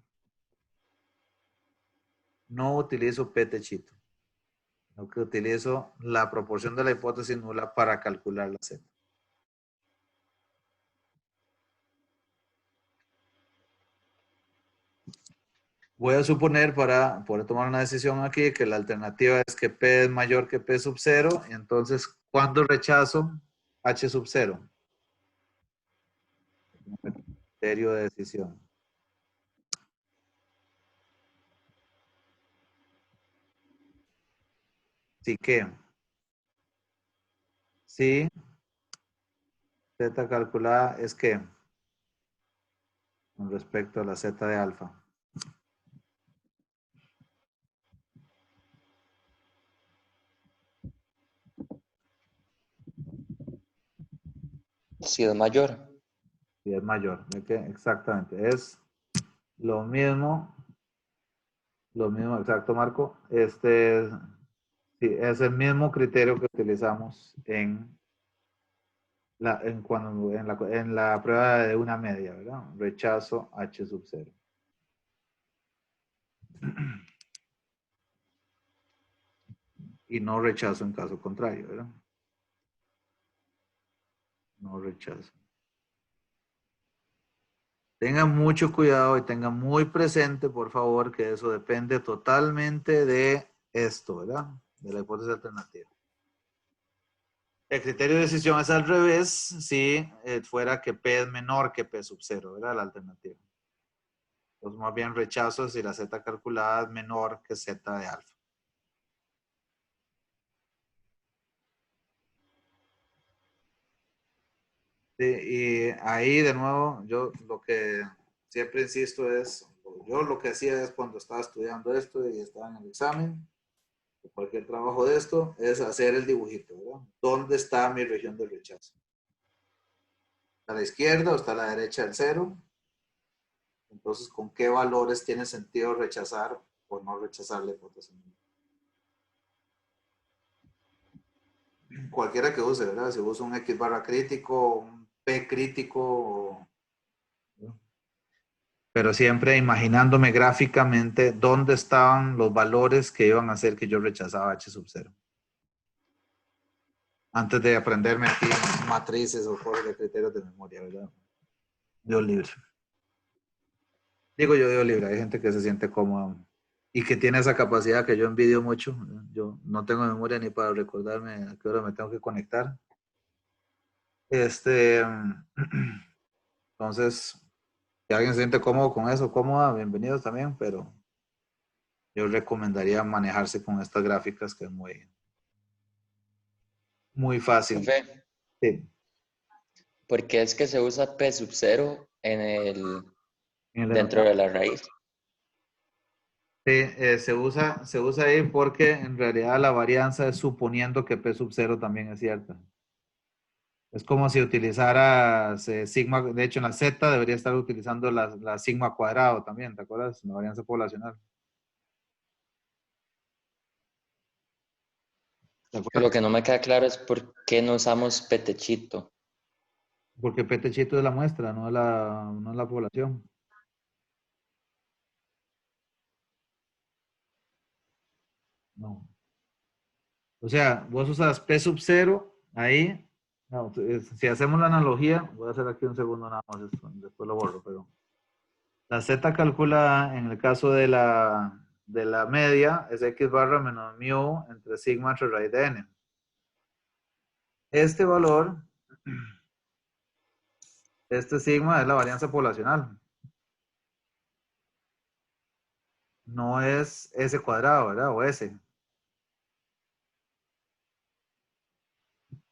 No utilizo P techito. Lo que utilizo la proporción de la hipótesis nula para calcular la Z. Voy a suponer para poder tomar una decisión aquí que la alternativa es que P es mayor que P sub 0. Y entonces, ¿cuándo rechazo H sub 0? Criterio de decisión. Así que, si Z calculada es que con respecto a la Z de alfa. Si es mayor. Si es mayor. ¿De qué? Exactamente. Es lo mismo, exacto, Marco. Sí, es el mismo criterio que utilizamos en en la prueba de una media, ¿verdad? Rechazo H sub 0. y no rechazo en caso contrario, ¿verdad? No rechazo. Tengan mucho cuidado y tengan muy presente, por favor, que eso depende totalmente de esto, ¿verdad? De la hipótesis alternativa. El criterio de decisión es al revés si fuera que P es menor que P sub 0, ¿verdad? La alternativa. Entonces, más bien rechazo si la Z calculada es menor que Z de alfa. Sí, y ahí de nuevo, yo lo que siempre insisto es, yo lo que hacía es cuando estaba estudiando esto y estaba en el examen, cualquier trabajo de esto, es hacer el dibujito, ¿verdad? ¿Dónde está mi región de rechazo? ¿A la izquierda o está a la derecha del cero? Entonces, ¿con qué valores tiene sentido rechazar o no rechazar la hipótesis? Cualquiera que use, ¿verdad? Si usa un X barra crítico, un P crítico, pero siempre imaginándome gráficamente dónde estaban los valores que iban a hacer que yo rechazaba H sub 0. Antes de aprenderme aquí matrices o cosas de criterios de memoria, ¿verdad? Dios libre. Digo yo Dios libre, hay gente que se siente cómoda y que tiene esa capacidad que yo envidio mucho. Yo no tengo memoria ni para recordarme a qué hora me tengo que conectar. Entonces, si alguien se siente cómodo con eso, cómoda, bienvenidos también, pero yo recomendaría manejarse con estas gráficas que es muy fácil. Profe, Sí. ¿por qué es que se usa P sub 0 dentro denotado. de la raíz? Sí, se usa ahí porque en realidad la varianza es suponiendo que P sub 0 también es cierta. Es como si utilizaras sigma, de hecho en la Z debería estar utilizando la sigma cuadrado también, ¿te acuerdas? La varianza poblacional. ¿Te Lo acuerdas? que no me queda claro es por qué no usamos P techito. Porque P techito es la muestra, no es la población. No. O sea, vos usas P sub 0 ahí. No, si hacemos la analogía, voy a hacer aquí un segundo nada más, después lo borro, pero la Z calcula en el caso de la media es X barra menos mu entre sigma entre raíz de n. Este valor, este sigma es la varianza poblacional. No es S cuadrado, ¿verdad? O S.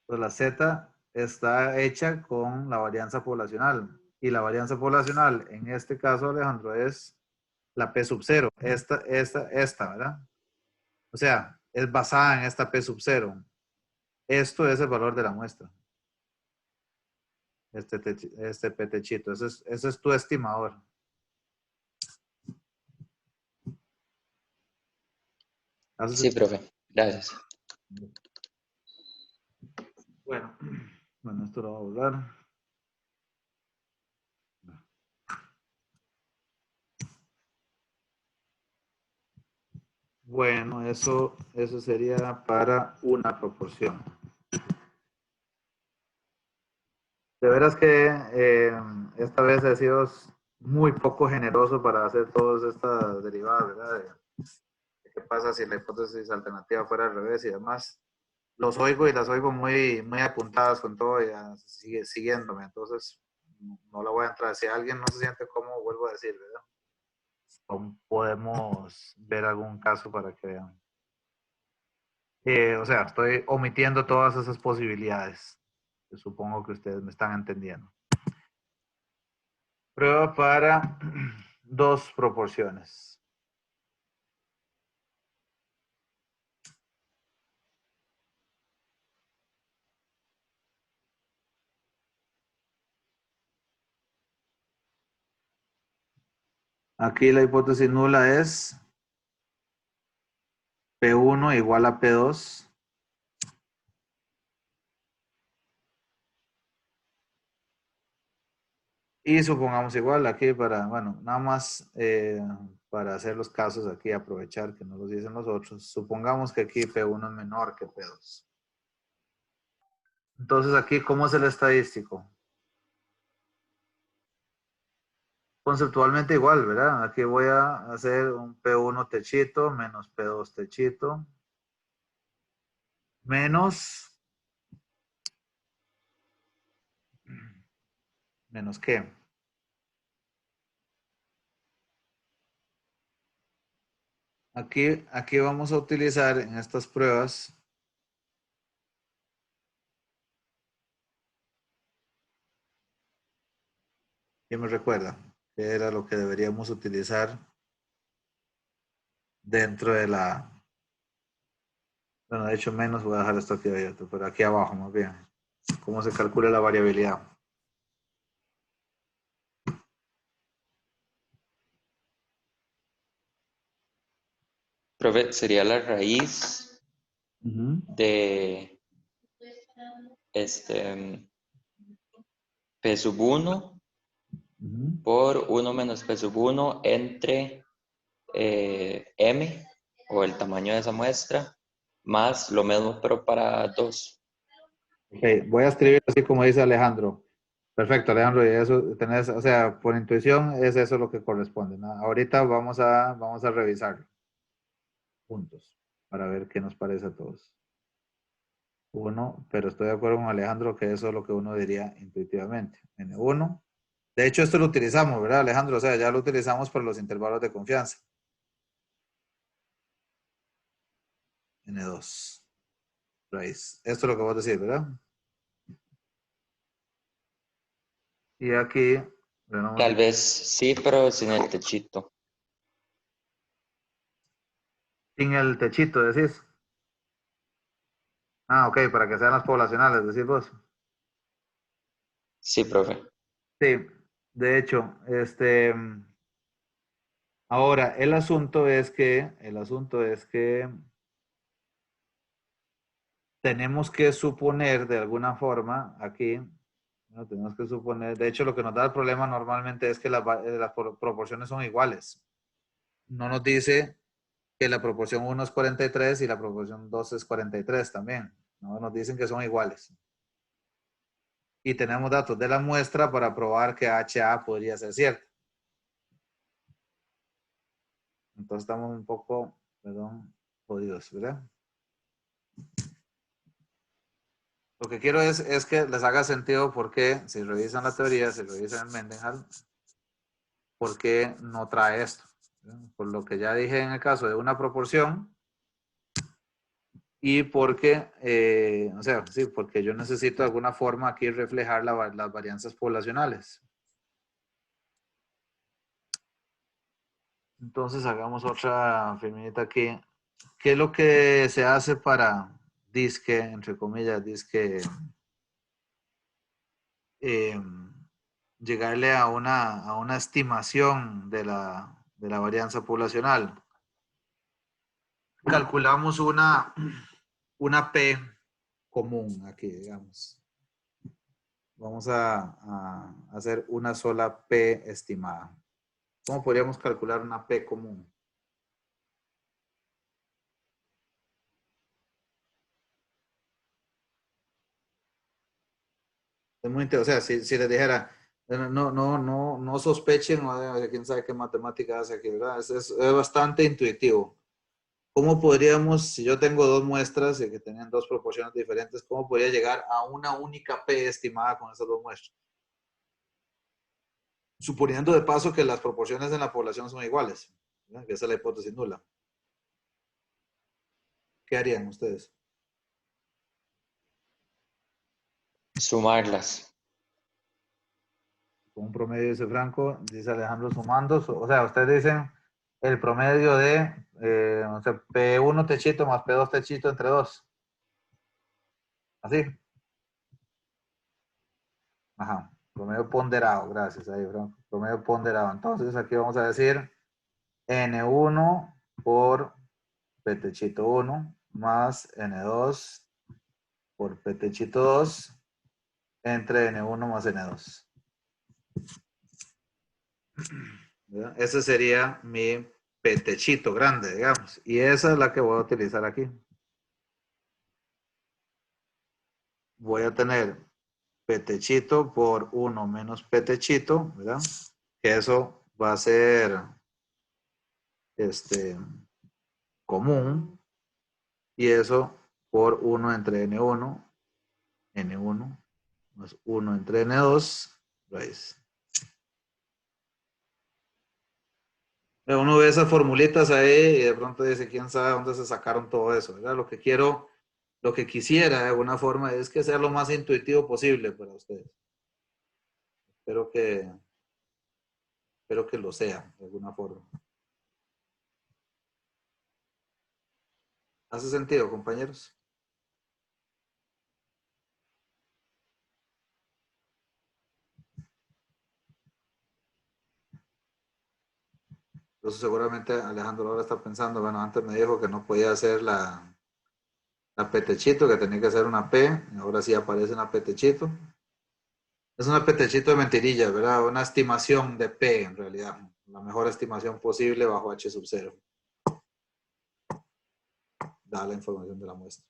Pues la Z está hecha con la varianza poblacional. Y la varianza poblacional, en este caso, Alejandro, es la P sub 0. Esta, ¿verdad? O sea, es basada en esta P sub 0. Esto es el valor de la muestra. Este P techito. Ese es tu estimador. Sí, profe. Gracias. Bueno, esto lo voy a borrar. Bueno, eso sería para una proporción. De veras que esta vez he sido muy poco generoso para hacer todas estas derivadas, ¿verdad? De qué pasa si la hipótesis alternativa fuera al revés y demás. Los oigo y las oigo muy, muy apuntadas con todo y siguiéndome. Entonces, no la voy a entrar. Si alguien no se siente cómodo, vuelvo a decir, ¿verdad? O podemos ver algún caso para que vean. O sea, estoy omitiendo todas esas posibilidades. Yo supongo que ustedes me están entendiendo. Prueba para dos proporciones. Aquí la hipótesis nula es P1 igual a P2. Y supongamos igual aquí para, bueno, nada más para hacer los casos aquí, aprovechar que no los dicen los otros. Supongamos que aquí P1 es menor que P2. Entonces aquí, ¿cómo es el estadístico? Conceptualmente igual, ¿verdad? Aquí voy a hacer un P1 techito menos P2 techito menos ¿qué? Aquí vamos a utilizar en estas pruebas ¿quién me recuerda? ¿Qué era lo que deberíamos utilizar dentro de la... Bueno, de hecho menos voy a dejar esto aquí abierto, pero aquí abajo más bien. ¿Cómo se calcula la variabilidad? Profe, sería la raíz de P sub 1 por 1 menos P sub 1 entre M, o el tamaño de esa muestra, más lo mismo, pero para 2. Ok, voy a escribir así como dice Alejandro. Perfecto, Alejandro, y eso tenés, o sea, por intuición es eso lo que corresponde, ¿no? Ahorita vamos a revisarlo juntos para ver qué nos parece a todos. Uno, pero estoy de acuerdo con Alejandro que eso es lo que uno diría intuitivamente. N1. De hecho, esto lo utilizamos, ¿verdad, Alejandro? O sea, ya lo utilizamos para los intervalos de confianza. N2. Raíz. Esto es lo que vos decís, ¿verdad? Y aquí, Tal vez sí, pero sin el techito. sin el techito, decís. Ah, ok, para que sean las poblacionales, decís vos. Sí, profe. Sí, de hecho, ahora, el asunto es que tenemos que suponer de alguna forma aquí, ¿no? Tenemos que suponer, de hecho, lo que nos da el problema normalmente es que las proporciones son iguales. No nos dice que la proporción 1 es 43 y la proporción 2 es 43 también. No nos dicen que son iguales. Y tenemos datos de la muestra para probar que HA podría ser cierto. Entonces estamos un poco, perdón, jodidos, ¿verdad? Lo que quiero es que les haga sentido porque si revisan la teoría, si revisan el Mendenhall, ¿por qué no trae esto? Por lo que ya dije en el caso de una proporción y porque, o sea, sí, porque yo necesito de alguna forma aquí reflejar las varianzas poblacionales. Entonces hagamos otra filminita aquí. ¿Qué es lo que se hace para disque, entre comillas, disque, llegarle a una estimación de la varianza poblacional? Calculamos una P común aquí, digamos. Vamos a hacer una sola P estimada. ¿Cómo podríamos calcular una P común? Es muy interesante. O sea, si les dijera, no sospechen, o quién sabe qué matemática hace aquí, ¿verdad? Es bastante intuitivo. ¿Cómo podríamos, si yo tengo dos muestras y que tenían dos proporciones diferentes, cómo podría llegar a una única P estimada con esas dos muestras? Suponiendo de paso que las proporciones en la población son iguales, ¿verdad? Que esa es la hipótesis nula. ¿Qué harían ustedes? Sumarlas. Con un promedio, dice Franco, dice Alejandro sumando, o sea, ustedes dicen el promedio de, o sea, P1 techito más P2 techito entre 2. Así. Ajá. Promedio ponderado, gracias ahí, Franco. Promedio ponderado. Entonces aquí vamos a decir N1 por P techito 1 más N2 por P techito 2 entre N1 más N2. ¿verdad? Ese sería mi petechito grande, digamos. Y esa es la que voy a utilizar aquí. Voy a tener petechito por 1 menos petechito, ¿verdad? Que eso va a ser común. Y eso por 1 entre N1, N1 más 1 entre N2, raíz. Uno ve esas formulitas ahí y de pronto dice, ¿quién sabe dónde se sacaron todo eso? ¿Verdad? Lo que quisiera de alguna forma es que sea lo más intuitivo posible para ustedes. Espero que lo sea de alguna forma. ¿Hace sentido, compañeros? Entonces seguramente Alejandro ahora está pensando, bueno, antes me dijo que no podía hacer la petechito, que tenía que hacer una P, y ahora sí aparece una petechito. Es una petechito de mentirillas, ¿verdad? Una estimación de P en realidad. La mejor estimación posible bajo H sub 0. Da la información de la muestra.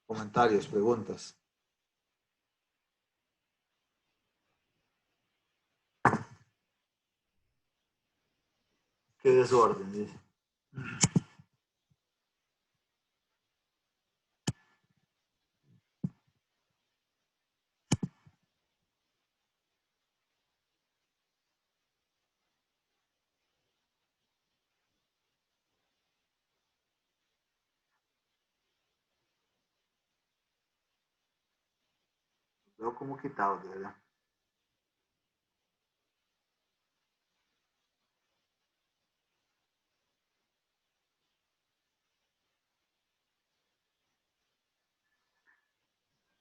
Comentarios, preguntas. Qué desorden, dice. Veo como quitado, de verdad.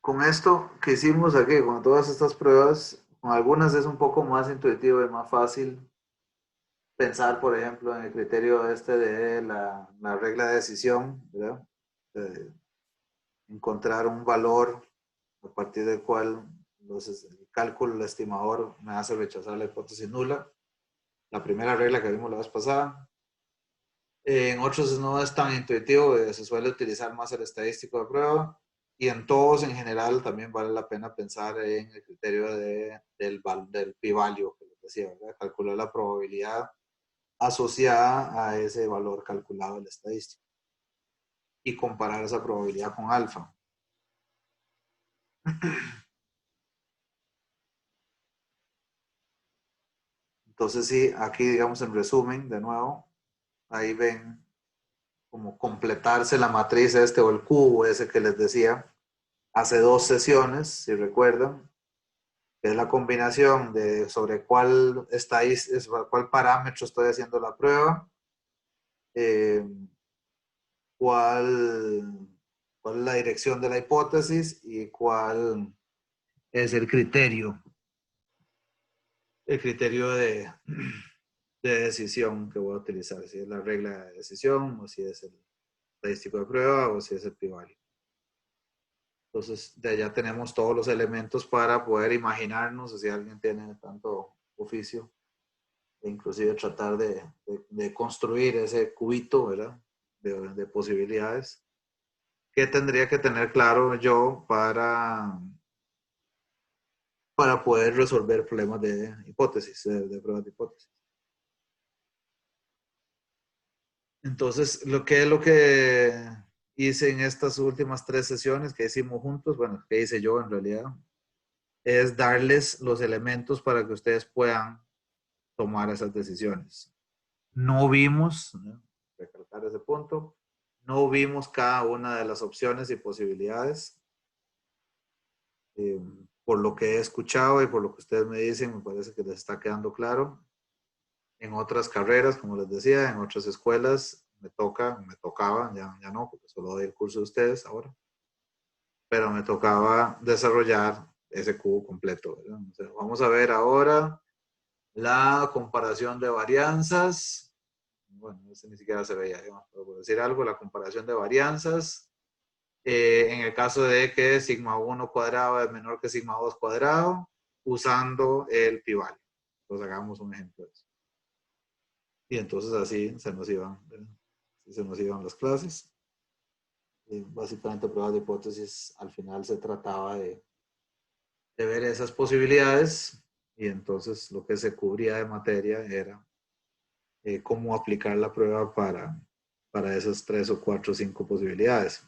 Con esto que hicimos aquí, con todas estas pruebas, con algunas es un poco más intuitivo y más fácil pensar, por ejemplo, en el criterio de la regla de decisión, ¿verdad? Encontrar un valor a partir del cual el cálculo, el estimador me hace rechazar la hipótesis nula. La primera regla que vimos la vez pasada. En otros no es tan intuitivo, se suele utilizar más el estadístico de prueba. Y en todos en general también vale la pena pensar en el criterio del p-value, que les decía, ¿verdad? Calcular la probabilidad asociada a ese valor calculado del estadístico y comparar esa probabilidad con alfa. Entonces sí, aquí digamos en resumen, de nuevo, ahí ven como completarse la matriz o el cubo ese que les decía hace 2 sesiones, si recuerdan, que es la combinación de sobre cuál parámetro estoy haciendo la prueba, cuál es la dirección de la hipótesis y cuál es el criterio de decisión que voy a utilizar, si es la regla de decisión o si es el estadístico de prueba o si es el p-value. Entonces, de allá tenemos todos los elementos para poder imaginarnos, si alguien tiene tanto oficio, e inclusive tratar de construir ese cubito, ¿verdad? De posibilidades. ¿Qué tendría que tener claro yo para poder resolver problemas de hipótesis, de pruebas de hipótesis? Entonces, lo que hice en estas últimas 3 sesiones que hicimos juntos, bueno, que hice yo en realidad, es darles los elementos para que ustedes puedan tomar esas decisiones. No vimos, ¿no? Recalcar ese punto, no vimos cada una de las opciones y posibilidades. Por lo que he escuchado y por lo que ustedes me dicen, me parece que les está quedando claro. En otras carreras, como les decía, en otras escuelas, me tocaba, ya no, porque solo doy el curso de ustedes ahora, pero me tocaba desarrollar ese cubo completo, ¿verdad? O sea, vamos a ver ahora la comparación de varianzas. Bueno, ese ni siquiera se veía, digamos, pero por decir algo, la comparación de varianzas En el caso de que sigma 1 cuadrado es menor que sigma 2 cuadrado, usando el pi-value. Entonces hagamos un ejemplo de eso. Y entonces así se nos iban las clases. Básicamente pruebas de hipótesis, al final se trataba de ver esas posibilidades, y entonces lo que se cubría de materia era cómo aplicar la prueba para esas 3 o 4 o 5 posibilidades.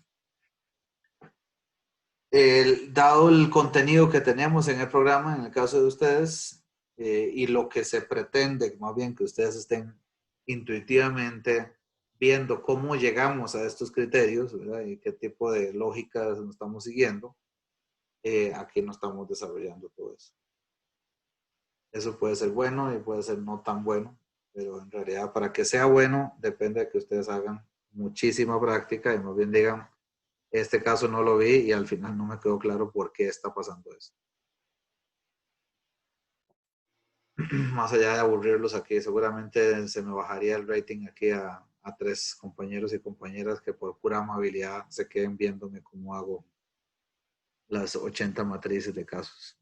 Dado el contenido que tenemos en el programa, en el caso de ustedes, y lo que se pretende, más bien que ustedes estén intuitivamente viendo cómo llegamos a estos criterios, ¿verdad? Y qué tipo de lógicas nos estamos siguiendo, aquí no estamos desarrollando todo eso. Eso puede ser bueno y puede ser no tan bueno, pero en realidad para que sea bueno depende de que ustedes hagan muchísima práctica y más bien digan, este caso no lo vi y al final no me quedó claro por qué está pasando eso. Más allá de aburrirlos aquí, seguramente se me bajaría el rating aquí a 3 compañeros y compañeras que por pura amabilidad se queden viéndome cómo hago las 80 matrices de casos.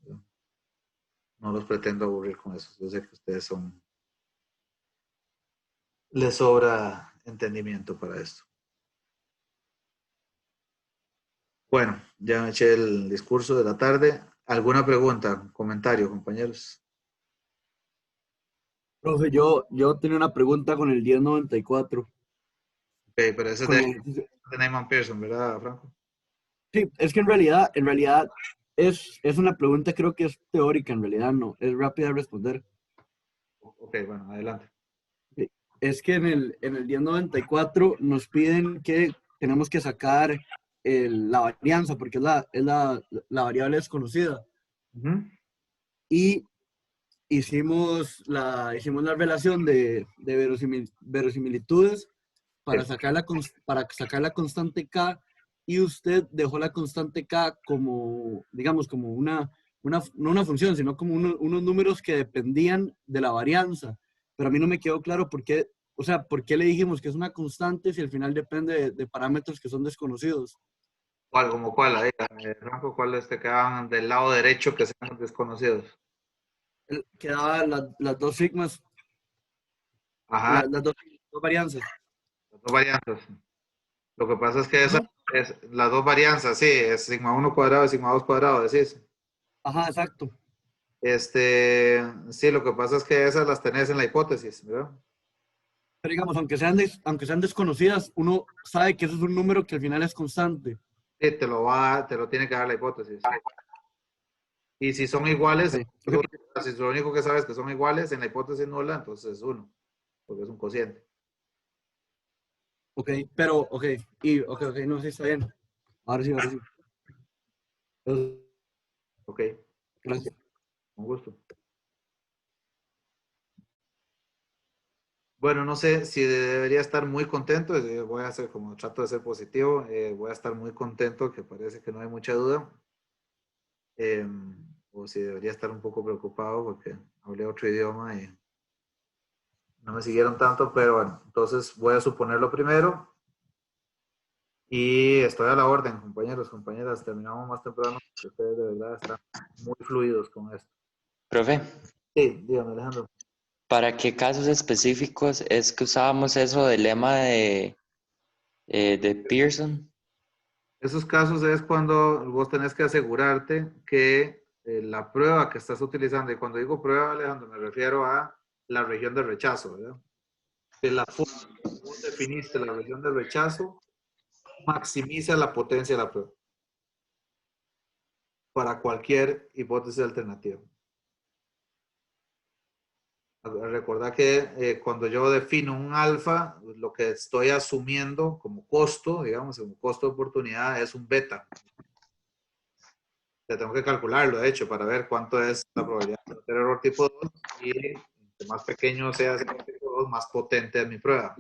No los pretendo aburrir con eso. Yo sé que ustedes les sobra entendimiento para esto. Bueno, ya me eché el discurso de la tarde. ¿Alguna pregunta, comentario, compañeros? Profe, yo tenía una pregunta con el 1094. Ok, pero ese es Con de el- Neyman Pearson, ¿verdad, Franco? sí, es que en realidad es una pregunta, creo que es teórica, en realidad no, es rápida de responder. Ok, bueno, adelante. Sí, es que en el 1094 nos piden que tenemos que sacar la varianza, porque la variable desconocida. Ujú. Y hicimos la relación de verosimilitudes para para sacar la constante K, y usted dejó la constante K como, digamos, como no una función, sino como unos números que dependían de la varianza. Pero a mí no me quedó claro por qué, o sea, por qué le dijimos que es una constante si al final depende de parámetros que son desconocidos. ¿Cuál, como cuál? Ahí, Franco, ¿cuáles te quedaban del lado derecho que sean desconocidos? Quedaban las dos sigmas, Ajá, las dos varianzas. las dos varianzas. Lo que pasa es que esa Ajá, es las dos varianzas, sí, es sigma 1 cuadrado y sigma 2 cuadrado, decís. ajá, exacto. Sí, lo que pasa es que esas las tenés en la hipótesis, ¿verdad? Pero digamos, aunque sean desconocidas, uno sabe que eso es un número que al final es constante. Sí, te lo tiene que dar la hipótesis. Y si son iguales, Ok, ok, si lo único que sabes que son iguales en la hipótesis nula, entonces es 1, porque es un cociente. ok, ok, no, sí, está bien. Ahora sí. Entonces, Ok, gracias. con gusto. Bueno, no sé si debería estar muy contento, voy a hacer como trato de ser positivo, voy a estar muy contento, que parece que no hay mucha duda, eh, o si debería estar un poco preocupado porque hablé otro idioma y no me siguieron tanto, pero bueno, entonces voy a suponerlo primero y estoy a la orden, compañeros, compañeras, terminamos más temprano porque ustedes de verdad están muy fluidos con esto. Profe, Sí, dígame, Alejandro. ¿para qué casos específicos es que usábamos eso del lema de Pearson? Esos casos es cuando vos tenés que asegurarte que la prueba que estás utilizando, y cuando digo prueba, Alejandro, me refiero a la región de rechazo, ¿verdad? Que la forma que vos definiste la región de rechazo maximiza la potencia de la prueba para cualquier hipótesis alternativa. Recordad que cuando yo defino un alfa, lo que estoy asumiendo como costo, digamos, como costo de oportunidad, es un beta. Tengo que calcularlo, de hecho, para ver cuánto es la probabilidad de cometer error tipo 2, y entre más pequeño sea ese error tipo 2, más potente es mi prueba.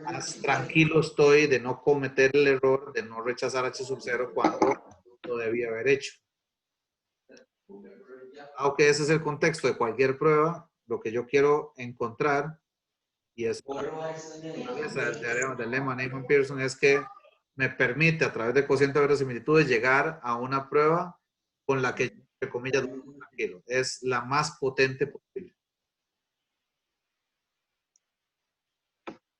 Más tranquilo estoy de no cometer el error de no rechazar H sub 0 cuando lo debía haber hecho. Aunque ese es el contexto de cualquier prueba, lo que yo quiero encontrar, y es la naturaleza del teorema del lema Neyman Pearson, es que me permite a través de cociente de verosimilitudes llegar a una prueba con la que, entre comillas, tranquilo. Es la más potente posible.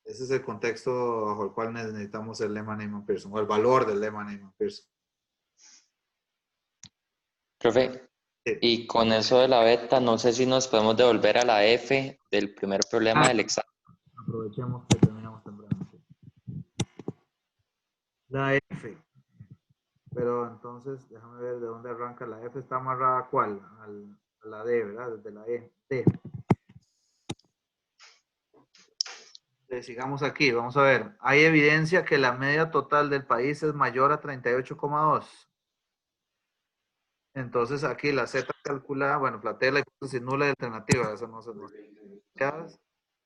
Ese es el contexto bajo el cual necesitamos el lema Neyman-Pearson, o el valor del lema Neyman-Pearson. Profe, Sí. y con eso de la beta, no sé si nos podemos devolver a la F del primer problema del examen. Aprovechemos que terminamos temprano. La F. Pero entonces, déjame ver de dónde arranca. La F está amarrada a ¿cuál? A la D, ¿verdad? Desde la E. D. Sigamos aquí, vamos a ver. Hay evidencia que la media total del país es mayor a 38,2. Entonces aquí la Z calculada, bueno, plantea la hipótesis nula y alternativa. Eso no se nos...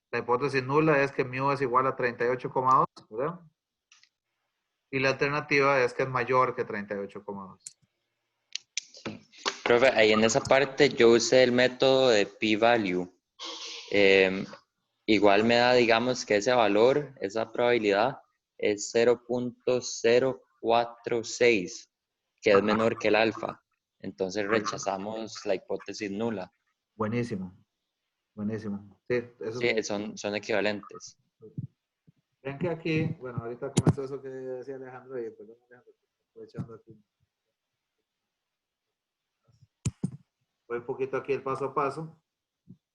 La hipótesis nula es que mu es igual a 38,2, ¿verdad? Y la alternativa es que es mayor que 38,2. Sí. Profe, ahí en esa parte yo usé el método de p-value. Igual me da, digamos, que ese valor, esa probabilidad, es 0.046, que es menor que el alfa. Entonces rechazamos la hipótesis nula. Buenísimo. Buenísimo. Sí, eso Sí, es... son equivalentes. Ven que aquí, bueno, ahorita comenzó eso que decía Alejandro, y perdón, Alejandro, aprovechando aquí. Voy un poquito aquí el paso a paso.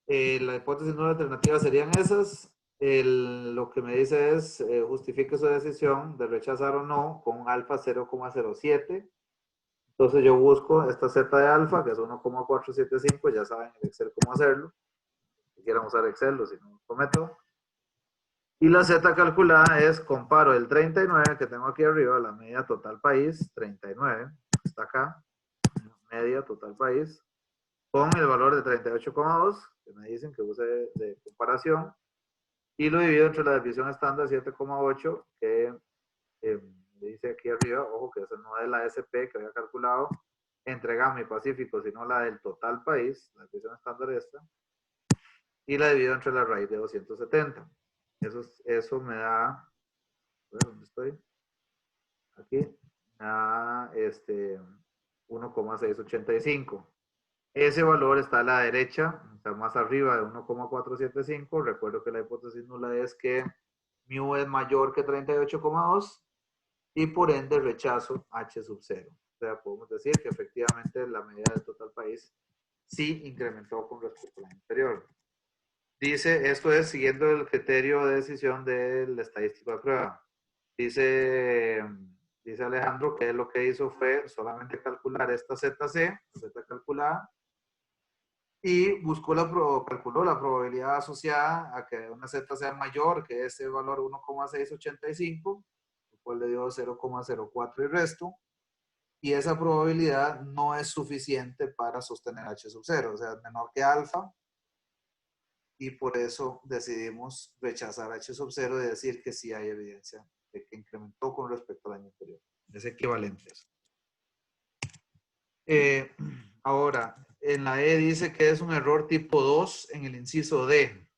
La hipótesis no alternativa serían esas. Lo que me dice es, justifique su decisión de rechazar o no con un alfa 0,07. Entonces yo busco esta z de alfa, que es 1,475, ya saben en Excel cómo hacerlo. Si quieren usar Excel o si no, prometo. Y la z calculada es, comparo el 39 que tengo aquí arriba, la media total país, 39, está acá, media total país, con el valor de 38,2, que me dicen que use de comparación, y lo divido entre la desviación estándar 7,8, que dice aquí arriba, ojo que eso no es la SP que había calculado, entre Gamma y Pacífico, sino la del total país, la desviación estándar esta, y la divido entre la raíz de 270. Eso me da, a ver, ¿dónde estoy? Aquí, me da 1,685. Ese valor está a la derecha, está más arriba de 1,475. Recuerdo que la hipótesis nula es que mu es mayor que 38,2 y por ende rechazo H sub 0. O sea, podemos decir que efectivamente la medida del total país sí incrementó con respecto al año anterior. Dice, esto es siguiendo el criterio de decisión del estadístico de prueba. Dice Alejandro que lo que hizo fue solamente calcular esta ZC, Z calculada, y calculó la probabilidad asociada a que una Z sea mayor que ese valor 1,685, lo cual le dio 0,04 y resto, y esa probabilidad no es suficiente para sostener H sub 0, o sea, es menor que alfa, y por eso decidimos rechazar H sub 0 y decir que sí hay evidencia de que incrementó con respecto al año anterior. Es equivalente. Ahora, en la E dice que es un error tipo 2 en el inciso D.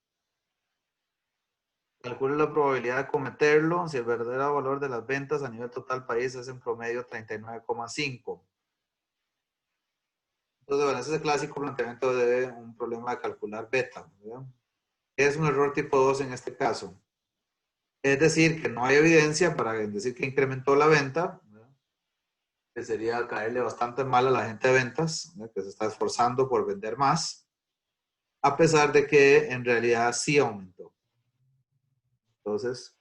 Calcule la probabilidad de cometerlo si el verdadero valor de las ventas a nivel total país es en promedio 39,5. Entonces, bueno, ese es el clásico planteamiento de un problema de calcular beta, ¿verdad? Es un error tipo 2 en este caso. Es decir, que no hay evidencia para decir que incrementó la venta, ¿verdad? Que sería caerle bastante mal a la gente de ventas, ¿verdad? Que se está esforzando por vender más, a pesar de que en realidad sí aumentó. Entonces,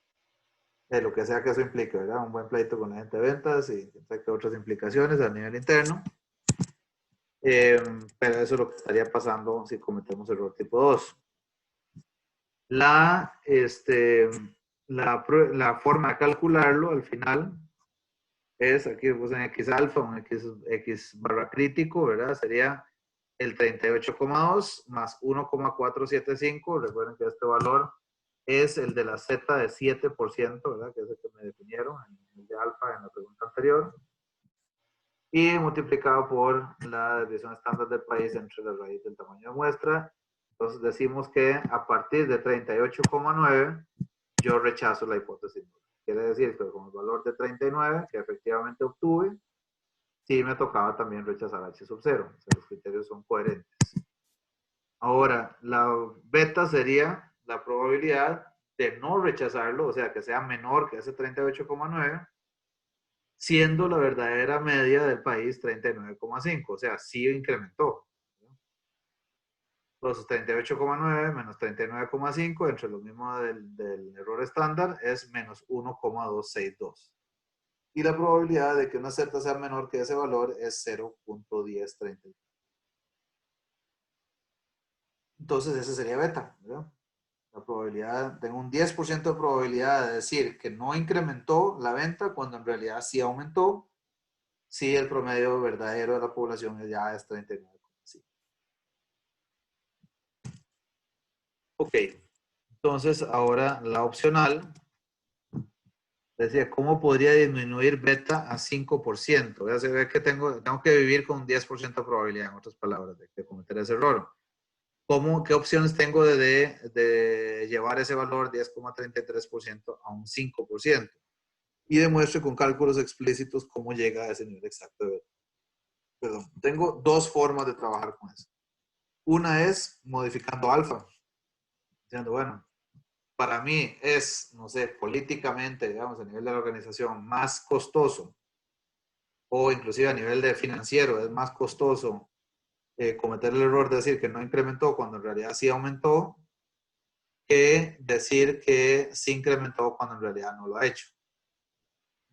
lo que sea que eso implique, ¿verdad? Un buen pleito con la gente de ventas y otras implicaciones a nivel interno. Pero eso es lo que estaría pasando si cometemos error tipo 2. La forma de calcularlo al final es, aquí puse en X alfa, un X barra crítico, ¿verdad? Sería el 38,2 más 1,475. Recuerden que este valor es el de la Z de 7%, ¿verdad? Que es el que me definieron en el de alfa en la pregunta anterior. Y multiplicado por la desviación estándar del país entre la raíz del tamaño de muestra. Entonces decimos que a partir de 38,9 yo rechazo la hipótesis. Quiere decir que con el valor de 39 que efectivamente obtuve, sí me tocaba también rechazar H sub 0. O sea, los criterios son coherentes. Ahora, la beta sería la probabilidad de no rechazarlo, o sea, que sea menor que ese 38,9, siendo la verdadera media del país 39,5, o sea, sí incrementó. Entonces, 38,9 menos 39,5 entre lo mismo del error estándar es menos 1,262. Y la probabilidad de que una Z sea menor que ese valor es 0.1033. Entonces, ese sería beta, ¿verdad? La probabilidad, tengo un 10% de probabilidad de decir que no incrementó la venta cuando en realidad sí aumentó, si el promedio verdadero de la población ya es 39,5. Ok, entonces ahora la opcional decía, ¿cómo podría disminuir beta a 5%? Ya se ve que tengo que vivir con un 10% de probabilidad, en otras palabras, de cometer ese error. ¿Qué opciones tengo de llevar ese valor 10,33% a un 5%? Y demuestre con cálculos explícitos cómo llega a ese nivel exacto de beta. Perdón, tengo dos formas de trabajar con eso. Una es modificando alfa. Diciendo, bueno, para mí es, no sé, políticamente, digamos, a nivel de la organización, más costoso, o inclusive a nivel de financiero, es más costoso cometer el error de decir que no incrementó cuando en realidad sí aumentó, que decir que sí incrementó cuando en realidad no lo ha hecho.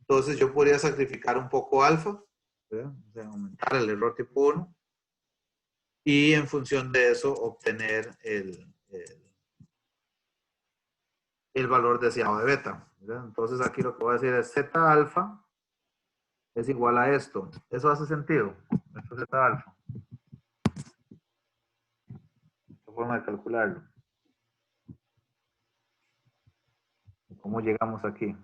Entonces yo podría sacrificar un poco alfa, ¿verdad? O sea, aumentar el error tipo 1, y en función de eso obtener el valor deseado de beta, ¿verdad? Entonces aquí lo que voy a decir es Z alfa es igual a esto. ¿Eso hace sentido? Esto es Z alfa. Esta forma de calcularlo. ¿Cómo llegamos aquí?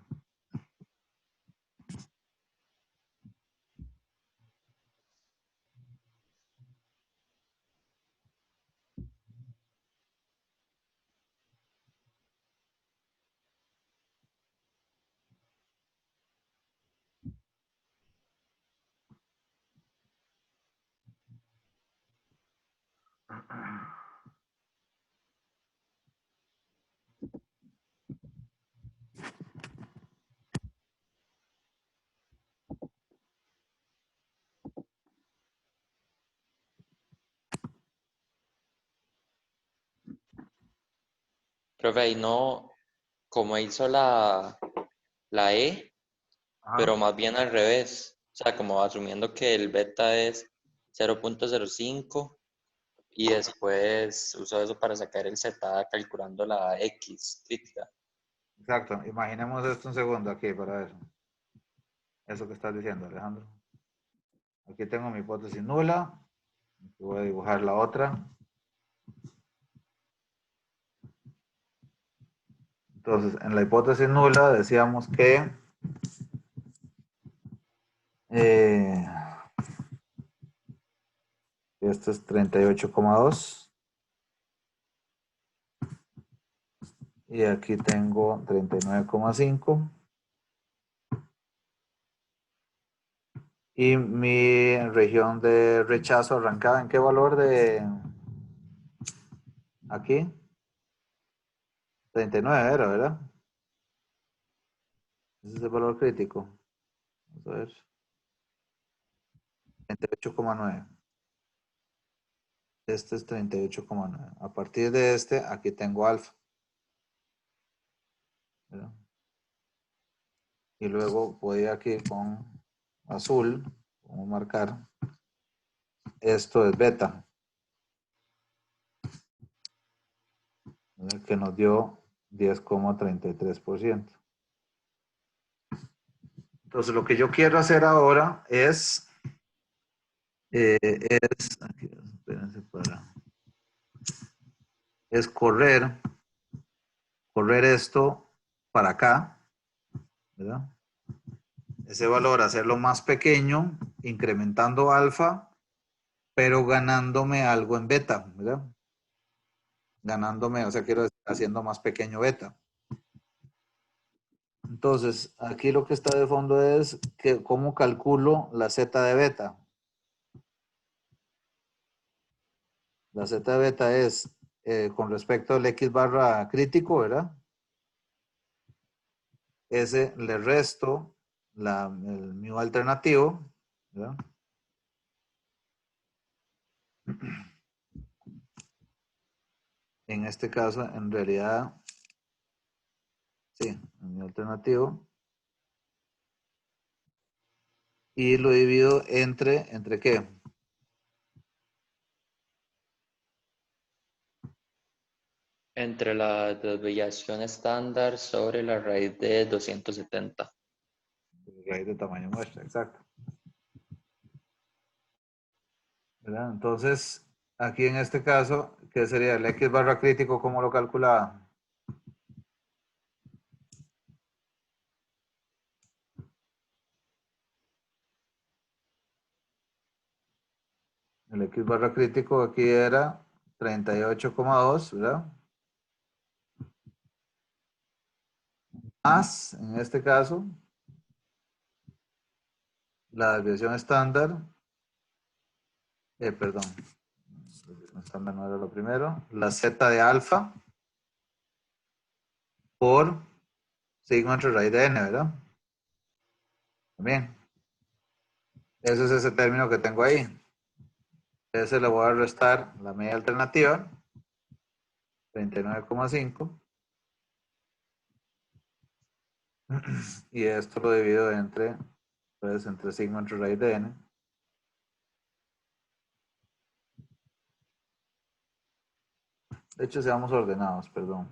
Profe, ahí no, como hizo la E, pero Ajá. más bien al revés. O sea, como asumiendo que el beta es 0.05 y después usó eso para sacar el Z calculando la X crítica. Exacto. Imaginemos esto un segundo aquí para ver. Eso que estás diciendo, Alejandro. Aquí tengo mi hipótesis nula. Aquí voy a dibujar la otra. Entonces, en la hipótesis nula decíamos que esto es 38,2 y aquí tengo 39,5 y mi región de rechazo arrancaba en qué valor de aquí 39 era, ¿verdad? Ese es el valor crítico. Vamos a ver. 38,9. Este es 38,9. A partir de este, aquí tengo alfa, ¿verdad? Y luego voy aquí con azul, vamos a marcar. Esto es beta, ¿verdad? Que nos dio 10,33%. Entonces, lo que yo quiero hacer ahora es aquí, espérense es correr esto para acá, ¿verdad? Ese valor hacerlo más pequeño, incrementando alfa, pero ganándome algo en beta, ¿verdad? Ganándome, o sea, quiero decir, haciendo más pequeño beta. Entonces, aquí lo que está de fondo es que cómo calculo la Z de beta. La Z de beta es con respecto al X barra crítico, ¿verdad? Ese le resto el mu alternativo, ¿verdad? En este caso, en realidad, sí, el mu alternativo. Y lo divido ¿entre qué? Entre la desviación estándar sobre la raíz de 270. Raíz de tamaño muestra, exacto. ¿Verdad? Entonces, aquí en este caso, ¿qué sería el X barra crítico? ¿Cómo lo calculaba? El X barra crítico aquí era 38,2, ¿verdad? Más, en este caso, la desviación estándar, perdón, la estándar no era lo primero, la Z de alfa por sigma entre raíz de n, ¿verdad? También. Ese es ese término que tengo ahí. Ese le voy a restar la media alternativa, 39,5. Y esto lo divido pues, entre sigma entre raíz de n. De hecho, seamos ordenados, perdón.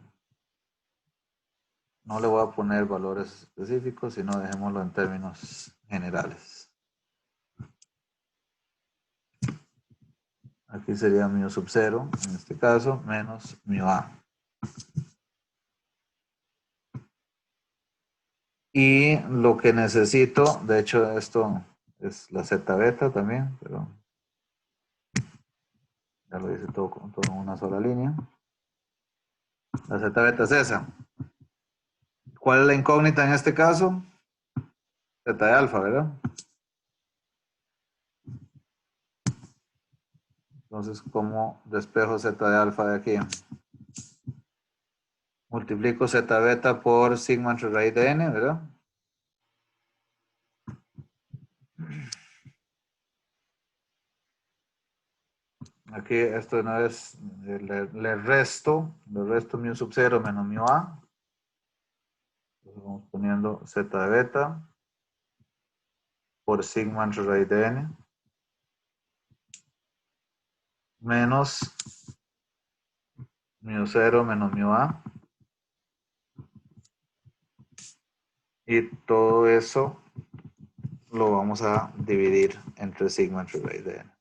No le voy a poner valores específicos, sino dejémoslo en términos generales. Aquí sería mu sub 0, en este caso, menos mu a. Y lo que necesito, de hecho esto es la Z beta también, pero ya lo hice todo en una sola línea. La Z beta es esa. ¿Cuál es la incógnita en este caso? Z de alfa, ¿verdad? Entonces, ¿cómo despejo Z de alfa de aquí? Multiplico Z beta por sigma entre raíz de n, ¿verdad? Aquí esto no es, le resto mu sub 0 menos mu a. Entonces vamos poniendo Z de beta por sigma entre raíz de n menos mu 0 menos mu a. Y todo eso lo vamos a dividir entre sigma entre raíz de n.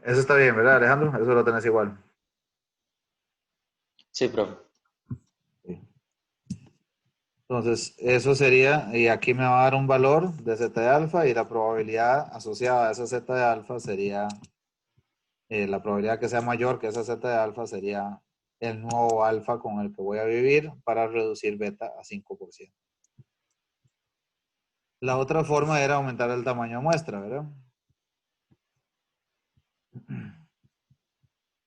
Eso está bien, ¿verdad, Alejandro? Eso lo tenés igual. Sí, profe. Sí. Entonces, eso sería, y aquí me va a dar un valor de Z de alfa y la probabilidad asociada a esa Z de alfa sería, la probabilidad que sea mayor que esa Z de alfa sería el nuevo alfa con el que voy a vivir para reducir beta a 5%. La otra forma era aumentar el tamaño de muestra, ¿verdad?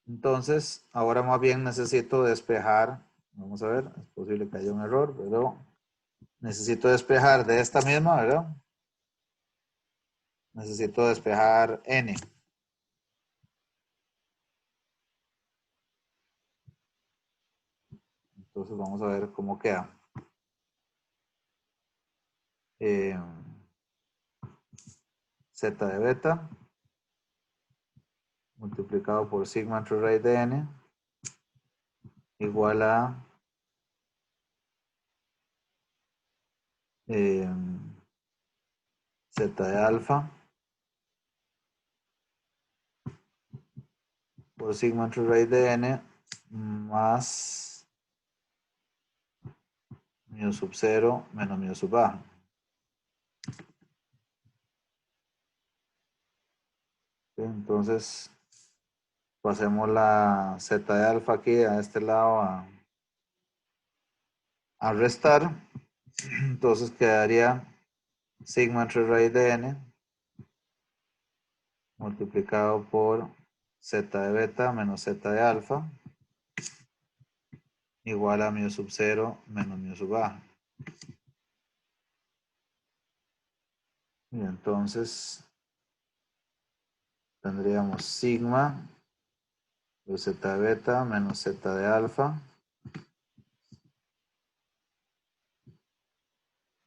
Entonces, ahora más bien necesito despejar, vamos a ver, es posible que haya un error, pero necesito despejar de esta misma, ¿verdad? Necesito despejar n. Entonces vamos a ver cómo queda. Z de beta multiplicado por sigma entre raíz de n igual a Z de alfa por sigma entre raíz de n más mu sub 0 menos mu sub a. Entonces pasemos la Z de alfa aquí a este lado a a restar. Entonces quedaría sigma entre raíz de n multiplicado por z de beta menos z de alfa igual a mu sub 0 menos mu sub a. Y entonces tendríamos sigma de z de beta menos z de alfa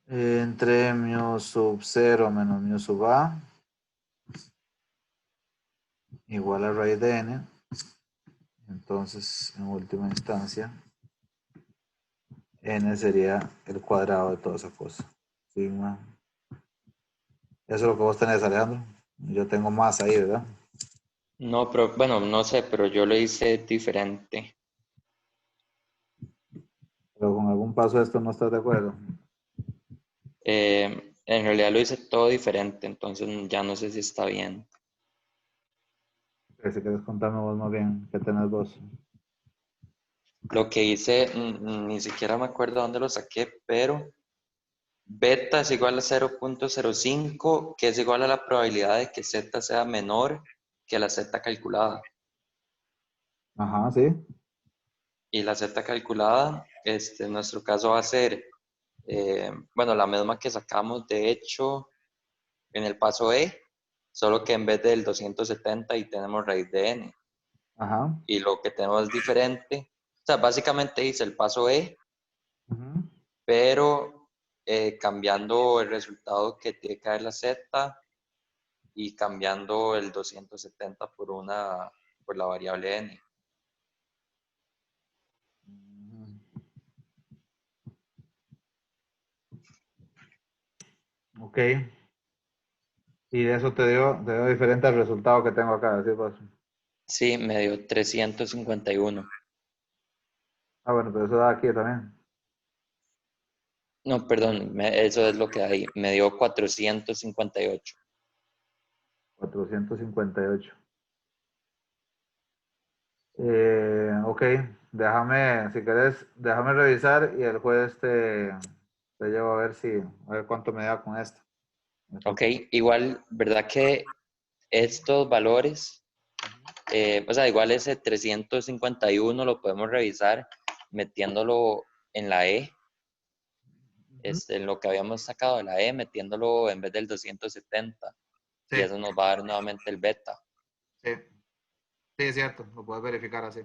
entre mu sub 0 menos mu sub a igual a raíz de n. Entonces, en última instancia, n sería el cuadrado de toda esa cosa. Sigma. Eso es lo que vos tenés, Alejandro. Yo tengo más ahí, ¿verdad? No, pero bueno, no sé, pero yo lo hice diferente. Pero con algún paso de esto no estás de acuerdo. En realidad lo hice todo diferente, entonces ya no sé si está bien. Si quieres contarme vos más bien, ¿qué tenés vos? Lo que hice, ni siquiera me acuerdo dónde lo saqué, pero beta es igual a 0.05, que es igual a la probabilidad de que z sea menor que la z calculada. Ajá, sí. Y la z calculada, en nuestro caso va a ser, bueno, la misma que sacamos, de hecho, en el paso E, solo que en vez del 270 y tenemos raíz de n. Ajá. Y lo que tenemos es diferente. O sea, básicamente hice el paso E, Ujú. pero cambiando el resultado que tiene que dar la z y cambiando el 270 por la variable n. Ok. Y de eso te dio diferente al resultado que tengo acá, ¿sí? Pues. Sí, me dio 351. Ah, bueno, pero eso da aquí también. No, perdón, eso es lo que hay. Me dio 458. 458. Ok, déjame, si querés, déjame revisar y el jueves te llevo a ver cuánto me da con esto. Ok, igual, ¿verdad que estos valores, o sea, igual ese 351 lo podemos revisar metiéndolo en la E, Ujú. en lo que habíamos sacado de la E, metiéndolo en vez del 270, Sí, y eso nos va a dar nuevamente el beta. sí, sí, es cierto, lo puedes verificar así.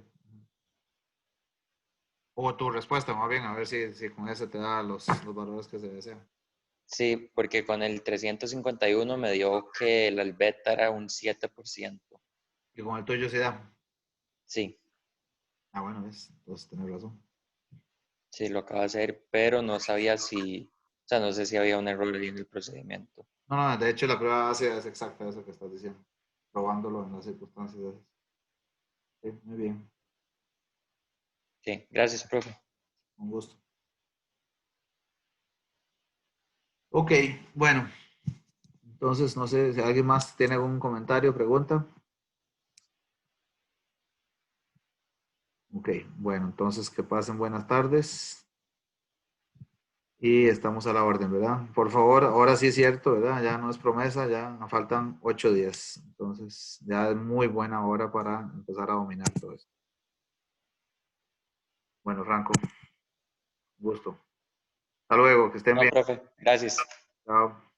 O tu respuesta, más bien, a ver si con eso te da los valores que se desean. Sí, porque con el 351 me dio que el beta era un 7%. Y con el tuyo sí da. Sí, Ah, bueno, ves, entonces tenés razón. sí, lo acabo de hacer, pero no sabía o sea, no sé si había un error ahí en el procedimiento. No, no, de hecho la prueba ácida es exacta eso que estás diciendo, probándolo en las circunstancias de esas. Sí, muy bien, Sí, gracias, profe. un gusto. Ok, bueno, entonces no sé si alguien más tiene algún comentario, pregunta. Ok, bueno, entonces que pasen buenas tardes y estamos a la orden, ¿verdad? Por favor, ahora sí es cierto, ¿verdad? Ya no es promesa, ya nos faltan 8 días, entonces ya es muy buena hora para empezar a dominar todo esto. Bueno, Franco, gusto. Hasta luego, que estén No, bien. profe, gracias. Chao.